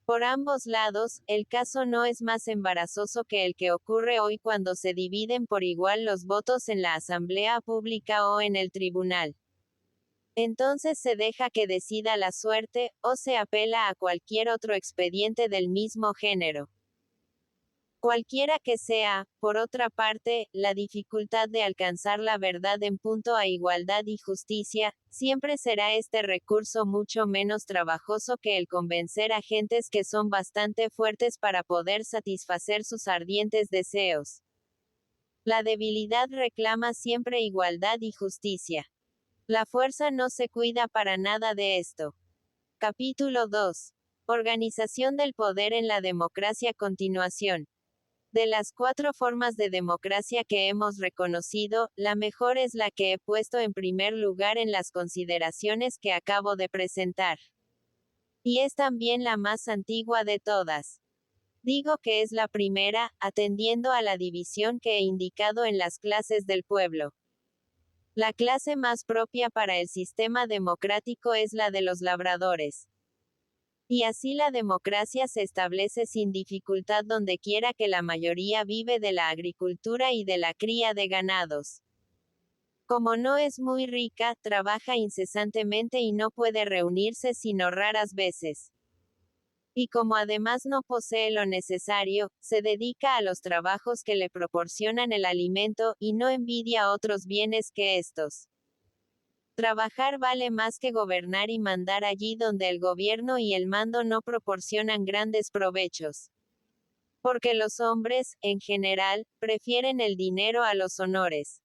por ambos lados, el caso no es más embarazoso que el que ocurre hoy cuando se dividen por igual los votos en la asamblea pública o en el tribunal. Entonces se deja que decida la suerte, o se apela a cualquier otro expediente del mismo género. Cualquiera que sea, por otra parte, la dificultad de alcanzar la verdad en punto a igualdad y justicia, siempre será este recurso mucho menos trabajoso que el convencer a gentes que son bastante fuertes para poder satisfacer sus ardientes deseos. La debilidad reclama siempre igualdad y justicia. La fuerza no se cuida para nada de esto. Capítulo 2. Organización del poder en la democracia. Continuación. De las 4 formas de democracia que hemos reconocido, la mejor es la que he puesto en primer lugar en las consideraciones que acabo de presentar. Y es también la más antigua de todas. Digo que es la primera, atendiendo a la división que he indicado en las clases del pueblo. La clase más propia para el sistema democrático es la de los labradores. Y así la democracia se establece sin dificultad donde quiera que la mayoría vive de la agricultura y de la cría de ganados. Como no es muy rica, trabaja incesantemente y no puede reunirse sino raras veces. Y como además no posee lo necesario, se dedica a los trabajos que le proporcionan el alimento, y no envidia otros bienes que estos. Trabajar vale más que gobernar y mandar allí donde el gobierno y el mando no proporcionan grandes provechos. Porque los hombres, en general, prefieren el dinero a los honores.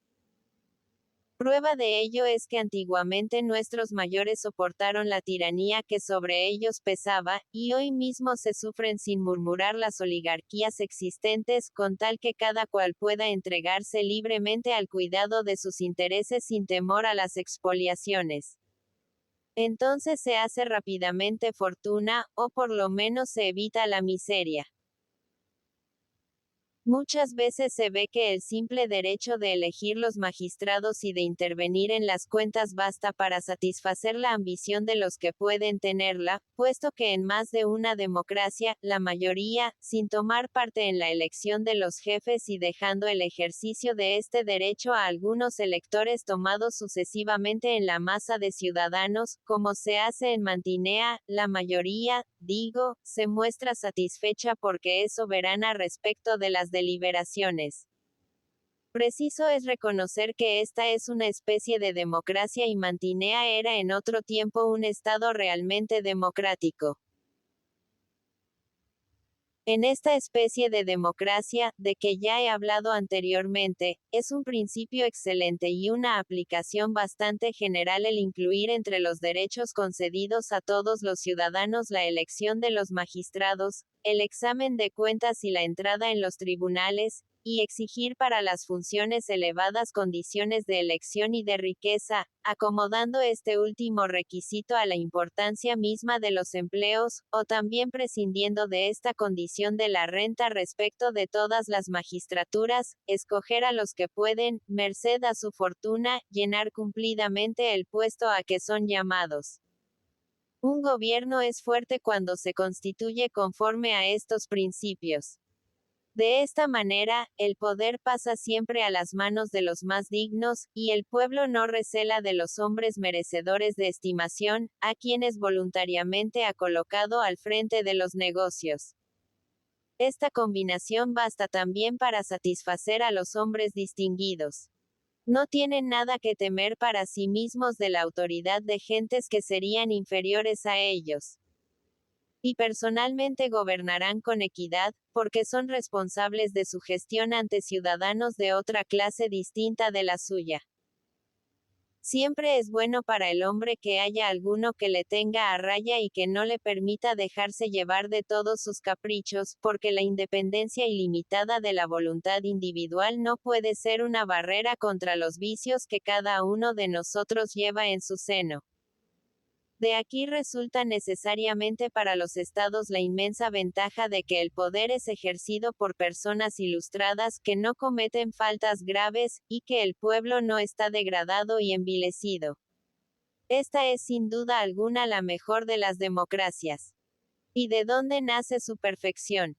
Prueba de ello es que antiguamente nuestros mayores soportaron la tiranía que sobre ellos pesaba, y hoy mismo se sufren sin murmurar las oligarquías existentes, con tal que cada cual pueda entregarse libremente al cuidado de sus intereses sin temor a las expoliaciones. Entonces se hace rápidamente fortuna, o por lo menos se evita la miseria. Muchas veces se ve que el simple derecho de elegir los magistrados y de intervenir en las cuentas basta para satisfacer la ambición de los que pueden tenerla, puesto que en más de una democracia, la mayoría, sin tomar parte en la elección de los jefes y dejando el ejercicio de este derecho a algunos electores tomados sucesivamente en la masa de ciudadanos, como se hace en Mantinea, la mayoría, digo, se muestra satisfecha porque es soberana respecto de las deliberaciones. Preciso es reconocer que esta es una especie de democracia y Mantinea era en otro tiempo un estado realmente democrático. En esta especie de democracia, de que ya he hablado anteriormente, es un principio excelente y una aplicación bastante general el incluir entre los derechos concedidos a todos los ciudadanos la elección de los magistrados, el examen de cuentas y la entrada en los tribunales, y exigir para las funciones elevadas condiciones de elección y de riqueza, acomodando este último requisito a la importancia misma de los empleos, o también prescindiendo de esta condición de la renta respecto de todas las magistraturas, escoger a los que pueden, merced a su fortuna, llenar cumplidamente el puesto a que son llamados. Un gobierno es fuerte cuando se constituye conforme a estos principios. De esta manera, el poder pasa siempre a las manos de los más dignos, y el pueblo no recela de los hombres merecedores de estimación, a quienes voluntariamente ha colocado al frente de los negocios. Esta combinación basta también para satisfacer a los hombres distinguidos. No tienen nada que temer para sí mismos de la autoridad de gentes que serían inferiores a ellos. y personalmente gobernarán con equidad, porque son responsables de su gestión ante ciudadanos de otra clase distinta de la suya. Siempre es bueno para el hombre que haya alguno que le tenga a raya y que no le permita dejarse llevar de todos sus caprichos, porque la independencia ilimitada de la voluntad individual no puede ser una barrera contra los vicios que cada uno de nosotros lleva en su seno. De aquí resulta necesariamente para los estados la inmensa ventaja de que el poder es ejercido por personas ilustradas que no cometen faltas graves, y que el pueblo no está degradado y envilecido. Esta es sin duda alguna la mejor de las democracias. ¿Y de dónde nace su perfección?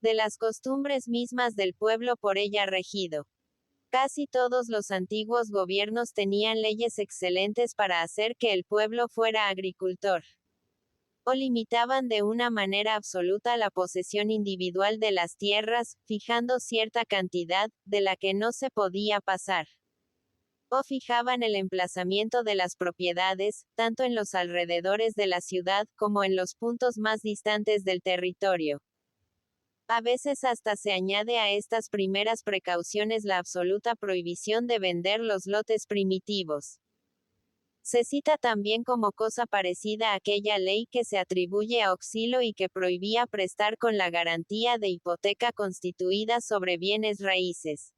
De las costumbres mismas del pueblo por ella regido. Casi todos los antiguos gobiernos tenían leyes excelentes para hacer que el pueblo fuera agricultor. O limitaban de una manera absoluta la posesión individual de las tierras, fijando cierta cantidad, de la que no se podía pasar. O fijaban el emplazamiento de las propiedades, tanto en los alrededores de la ciudad como en los puntos más distantes del territorio. A veces hasta se añade a estas primeras precauciones la absoluta prohibición de vender los lotes primitivos. Se cita también como cosa parecida aquella ley que se atribuye a Oxilo y que prohibía prestar con la garantía de hipoteca constituida sobre bienes raíces.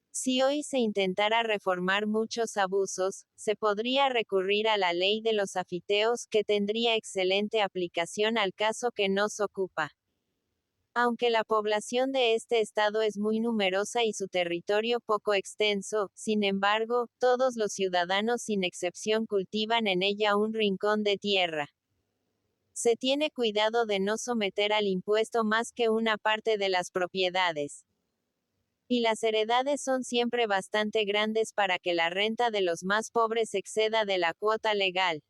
Si hoy se intentara reformar muchos abusos, se podría recurrir a la ley de los afiteos, que tendría excelente aplicación al caso que nos ocupa. Aunque la población de este estado es muy numerosa y su territorio poco extenso, sin embargo, todos los ciudadanos sin excepción cultivan en ella un rincón de tierra. Se tiene cuidado de no someter al impuesto más que una parte de las propiedades. Y las heredades son siempre bastante grandes para que la renta de los más pobres exceda de la cuota legal.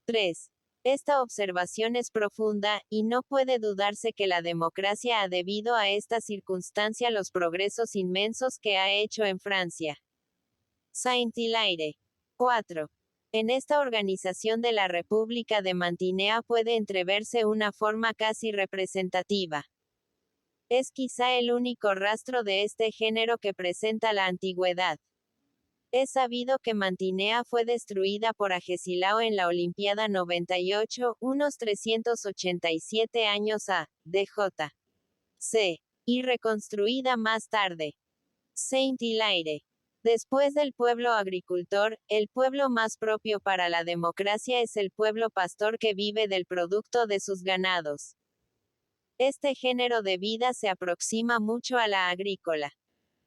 3. Esta observación es profunda, y no puede dudarse que la democracia ha debido a esta circunstancia los progresos inmensos que ha hecho en Francia. Saint-Hilaire. 4. En esta organización de la República de Mantinea puede entreverse una forma casi representativa. Es quizá el único rastro de este género que presenta la antigüedad. Es sabido que Mantinea fue destruida por Agesilao en la Olimpiada 98, unos 387 años a.D.J. C. y reconstruida más tarde. Saint-Hilaire. Después del pueblo agricultor, el pueblo más propio para la democracia es el pueblo pastor que vive del producto de sus ganados. Este género de vida se aproxima mucho a la agrícola.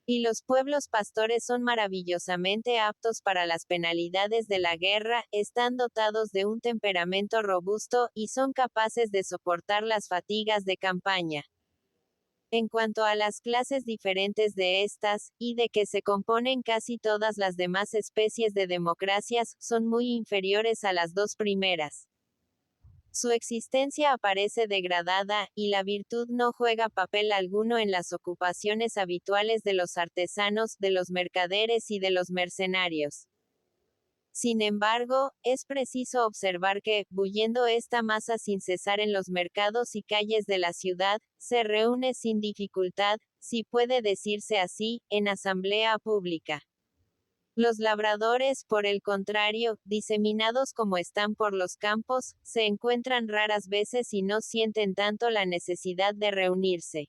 Y los pueblos pastores son maravillosamente aptos para las penalidades de la guerra, están dotados de un temperamento robusto, y son capaces de soportar las fatigas de campaña. En cuanto a las clases diferentes de estas, y de que se componen casi todas las demás especies de democracias, son muy inferiores a las dos primeras. Su existencia aparece degradada, y la virtud no juega papel alguno en las ocupaciones habituales de los artesanos, de los mercaderes y de los mercenarios. Sin embargo, es preciso observar que, bulliendo esta masa sin cesar en los mercados y calles de la ciudad, se reúne sin dificultad, si puede decirse así, en asamblea pública. Los labradores, por el contrario, diseminados como están por los campos, se encuentran raras veces y no sienten tanto la necesidad de reunirse.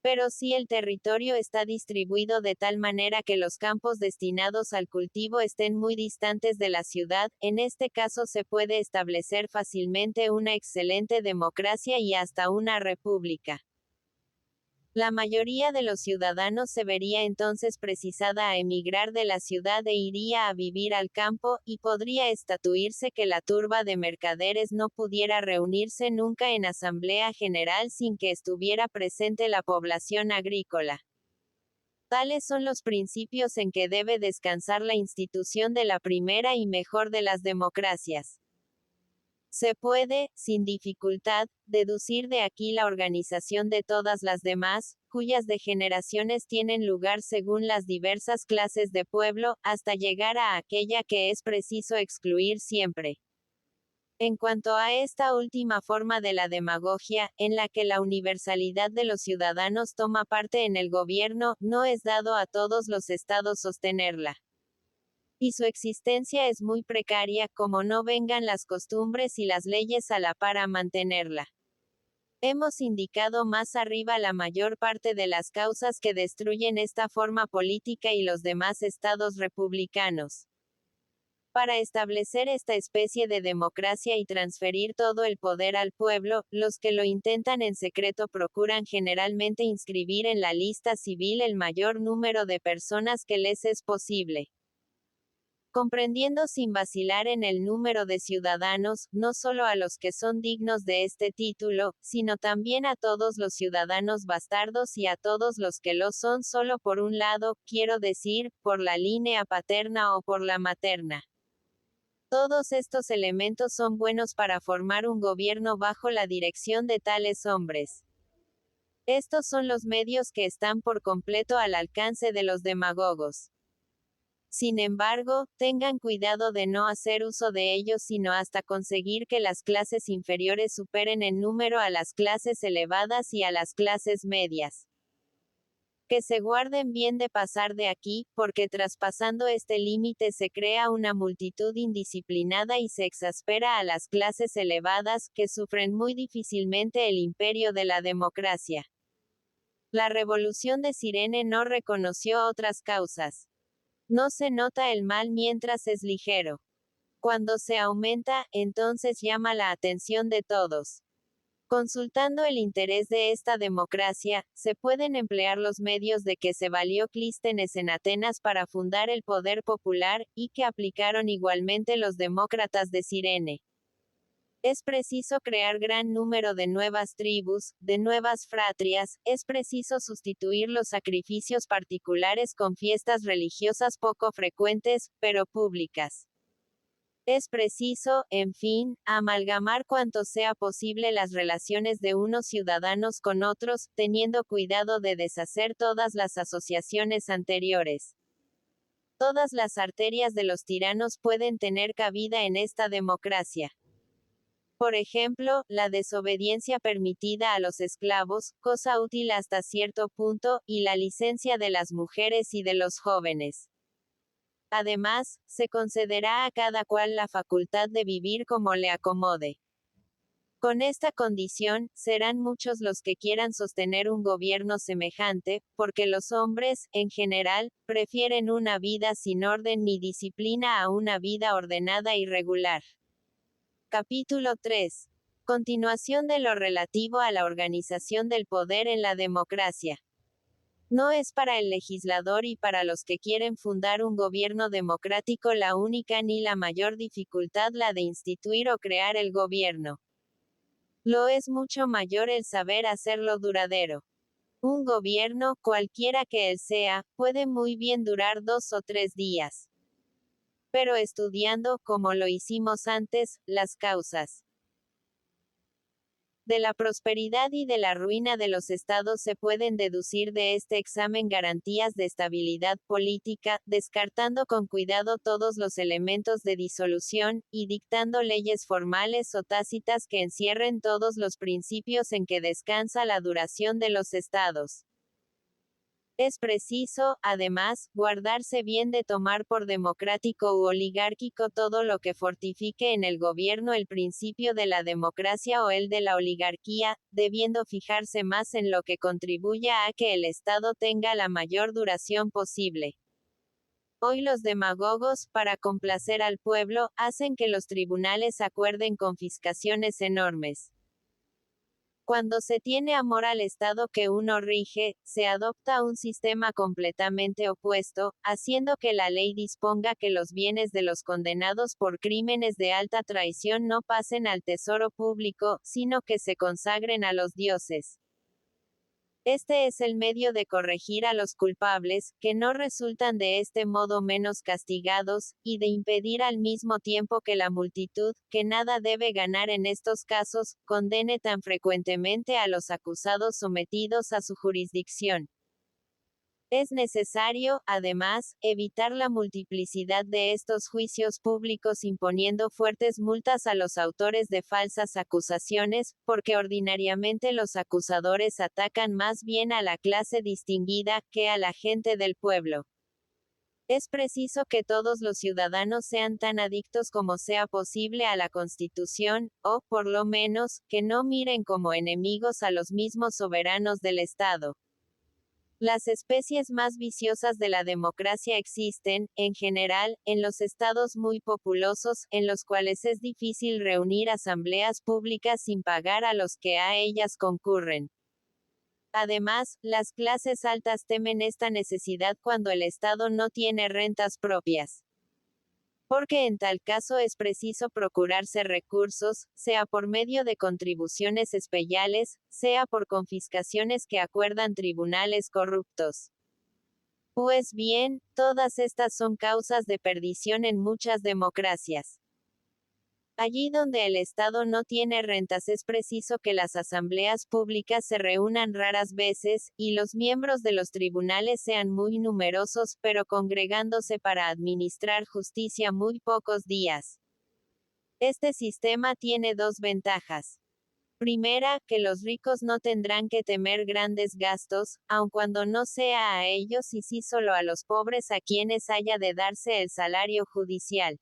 Pero si el territorio está distribuido de tal manera que los campos destinados al cultivo estén muy distantes de la ciudad, en este caso se puede establecer fácilmente una excelente democracia y hasta una república. La mayoría de los ciudadanos se vería entonces precisada a emigrar de la ciudad e iría a vivir al campo, y podría estatuirse que la turba de mercaderes no pudiera reunirse nunca en asamblea general sin que estuviera presente la población agrícola. Tales son los principios en que debe descansar la institución de la primera y mejor de las democracias. Se puede, sin dificultad, deducir de aquí la organización de todas las demás, cuyas degeneraciones tienen lugar según las diversas clases de pueblo, hasta llegar a aquella que es preciso excluir siempre. En cuanto a esta última forma de la demagogia, en la que la universalidad de los ciudadanos toma parte en el gobierno, no es dado a todos los estados sostenerla. Y su existencia es muy precaria, como no vengan las costumbres y las leyes a la par a mantenerla. Hemos indicado más arriba la mayor parte de las causas que destruyen esta forma política y los demás estados republicanos. Para establecer esta especie de democracia y transferir todo el poder al pueblo, los que lo intentan en secreto procuran generalmente inscribir en la lista civil el mayor número de personas que les es posible. Comprendiendo sin vacilar en el número de ciudadanos, no solo a los que son dignos de este título, sino también a todos los ciudadanos bastardos y a todos los que lo son solo por un lado, quiero decir, por la línea paterna o por la materna. Todos estos elementos son buenos para formar un gobierno bajo la dirección de tales hombres. Estos son los medios que están por completo al alcance de los demagogos. Sin embargo, tengan cuidado de no hacer uso de ellos sino hasta conseguir que las clases inferiores superen en número a las clases elevadas y a las clases medias. Que se guarden bien de pasar de aquí, porque traspasando este límite se crea una multitud indisciplinada y se exaspera a las clases elevadas, que sufren muy difícilmente el imperio de la democracia. La revolución de Cirene no reconoció otras causas. No se nota el mal mientras es ligero. Cuando se aumenta, entonces llama la atención de todos. Consultando el interés de esta democracia, se pueden emplear los medios de que se valió Clístenes en Atenas para fundar el poder popular, y que aplicaron igualmente los demócratas de Cirene. Es preciso crear gran número de nuevas tribus, de nuevas fratrias, es preciso sustituir los sacrificios particulares con fiestas religiosas poco frecuentes, pero públicas. Es preciso, en fin, amalgamar cuanto sea posible las relaciones de unos ciudadanos con otros, teniendo cuidado de deshacer todas las asociaciones anteriores. Todas las arterias de los tiranos pueden tener cabida en esta democracia. Por ejemplo, la desobediencia permitida a los esclavos, cosa útil hasta cierto punto, y la licencia de las mujeres y de los jóvenes. Además, se concederá a cada cual la facultad de vivir como le acomode. Con esta condición, serán muchos los que quieran sostener un gobierno semejante, porque los hombres, en general, prefieren una vida sin orden ni disciplina a una vida ordenada y regular. Capítulo 3. Continuación de lo relativo a la organización del poder en la democracia. No es para el legislador y para los que quieren fundar un gobierno democrático la única ni la mayor dificultad la de instituir o crear el gobierno. Lo es mucho mayor el saber hacerlo duradero. Un gobierno, cualquiera que él sea, puede muy bien durar 2 o 3 días. Pero estudiando, como lo hicimos antes, las causas de la prosperidad y de la ruina de los estados se pueden deducir de este examen garantías de estabilidad política, descartando con cuidado todos los elementos de disolución, y dictando leyes formales o tácitas que encierren todos los principios en que descansa la duración de los estados. Es preciso, además, guardarse bien de tomar por democrático u oligárquico todo lo que fortifique en el gobierno el principio de la democracia o el de la oligarquía, debiendo fijarse más en lo que contribuya a que el Estado tenga la mayor duración posible. Hoy los demagogos, para complacer al pueblo, hacen que los tribunales acuerden confiscaciones enormes. Cuando se tiene amor al Estado que uno rige, se adopta un sistema completamente opuesto, haciendo que la ley disponga que los bienes de los condenados por crímenes de alta traición no pasen al tesoro público, sino que se consagren a los dioses. Este es el medio de corregir a los culpables, que no resultan de este modo menos castigados, y de impedir al mismo tiempo que la multitud, que nada debe ganar en estos casos, condene tan frecuentemente a los acusados sometidos a su jurisdicción. Es necesario, además, evitar la multiplicidad de estos juicios públicos imponiendo fuertes multas a los autores de falsas acusaciones, porque ordinariamente los acusadores atacan más bien a la clase distinguida, que a la gente del pueblo. Es preciso que todos los ciudadanos sean tan adictos como sea posible a la Constitución, o, por lo menos, que no miren como enemigos a los mismos soberanos del Estado. Las especies más viciosas de la democracia existen, en general, en los estados muy populosos, en los cuales es difícil reunir asambleas públicas sin pagar a los que a ellas concurren. Además, las clases altas temen esta necesidad cuando el Estado no tiene rentas propias. Porque en tal caso es preciso procurarse recursos, sea por medio de contribuciones especiales, sea por confiscaciones que acuerdan tribunales corruptos. Pues bien, todas estas son causas de perdición en muchas democracias. Allí donde el Estado no tiene rentas es preciso que las asambleas públicas se reúnan raras veces, y los miembros de los tribunales sean muy numerosos, pero congregándose para administrar justicia muy pocos días. Este sistema tiene dos ventajas. Primera, que los ricos no tendrán que temer grandes gastos, aun cuando no sea a ellos y sí solo a los pobres a quienes haya de darse el salario judicial.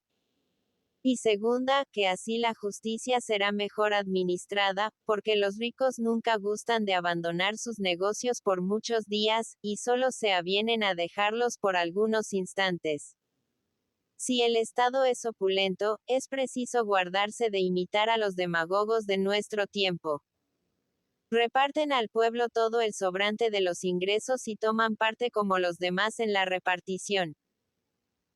Y segunda, que así la justicia será mejor administrada, porque los ricos nunca gustan de abandonar sus negocios por muchos días, y solo se avienen a dejarlos por algunos instantes. Si el Estado es opulento, es preciso guardarse de imitar a los demagogos de nuestro tiempo. Reparten al pueblo todo el sobrante de los ingresos y toman parte como los demás en la repartición.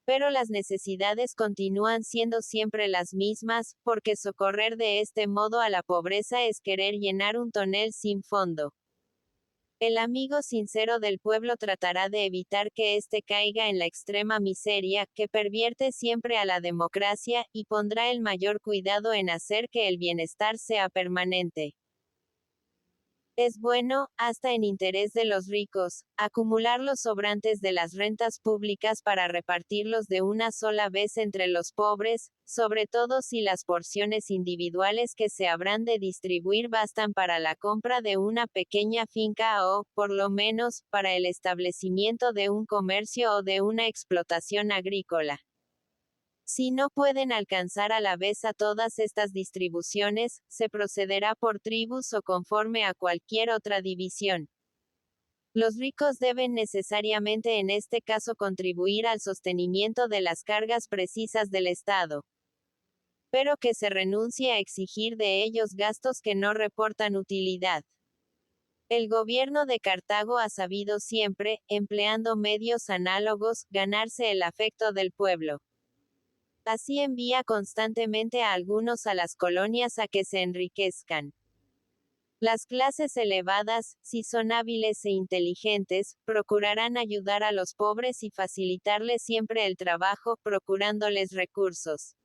Pero las necesidades continúan siendo siempre las mismas, porque socorrer de este modo a la pobreza es querer llenar un tonel sin fondo. El amigo sincero del pueblo tratará de evitar que éste caiga en la extrema miseria, que pervierte siempre a la democracia, y pondrá el mayor cuidado en hacer que el bienestar sea permanente. Es bueno, hasta en interés de los ricos, acumular los sobrantes de las rentas públicas para repartirlos de una sola vez entre los pobres, sobre todo si las porciones individuales que se habrán de distribuir bastan para la compra de una pequeña finca o, por lo menos, para el establecimiento de un comercio o de una explotación agrícola. Si no pueden alcanzar a la vez a todas estas distribuciones, se procederá por tribus o conforme a cualquier otra división. Los ricos deben necesariamente en este caso contribuir al sostenimiento de las cargas precisas del Estado. Pero que se renuncie a exigir de ellos gastos que no reportan utilidad. El gobierno de Cartago ha sabido siempre, empleando medios análogos, ganarse el afecto del pueblo. Así envía constantemente a algunos a las colonias a que se enriquezcan. Las clases elevadas, si son hábiles e inteligentes, procurarán ayudar a los pobres y facilitarles siempre el trabajo, procurándoles recursos.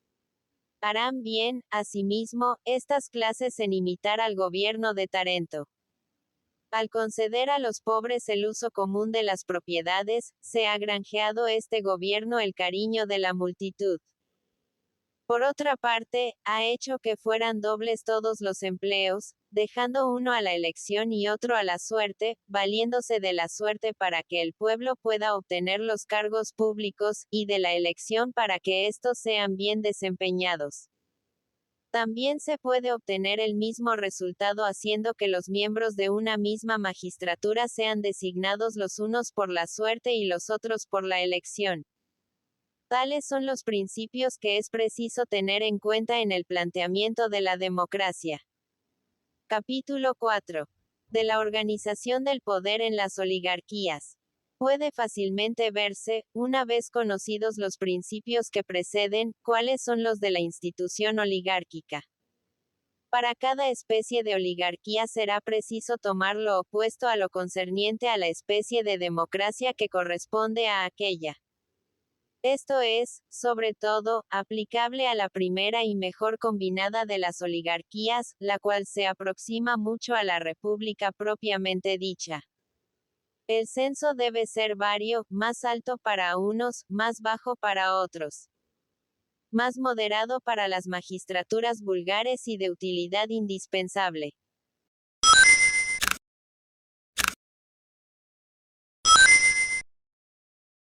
Harán bien, asimismo, estas clases en imitar al gobierno de Tarento. Al conceder a los pobres el uso común de las propiedades, se ha granjeado este gobierno el cariño de la multitud. Por otra parte, ha hecho que fueran dobles todos los empleos, dejando uno a la elección y otro a la suerte, valiéndose de la suerte para que el pueblo pueda obtener los cargos públicos, y de la elección para que estos sean bien desempeñados. También se puede obtener el mismo resultado haciendo que los miembros de una misma magistratura sean designados los unos por la suerte y los otros por la elección. Tales son los principios que es preciso tener en cuenta en el planteamiento de la democracia. Capítulo 4. De la organización del poder en las oligarquías. Puede fácilmente verse, una vez conocidos los principios que preceden, cuáles son los de la institución oligárquica. Para cada especie de oligarquía será preciso tomar lo opuesto a lo concerniente a la especie de democracia que corresponde a aquella. Esto es, sobre todo, aplicable a la primera y mejor combinada de las oligarquías, la cual se aproxima mucho a la república propiamente dicha. El censo debe ser vario, más alto para unos, más bajo para otros. Más moderado para las magistraturas vulgares y de utilidad indispensable.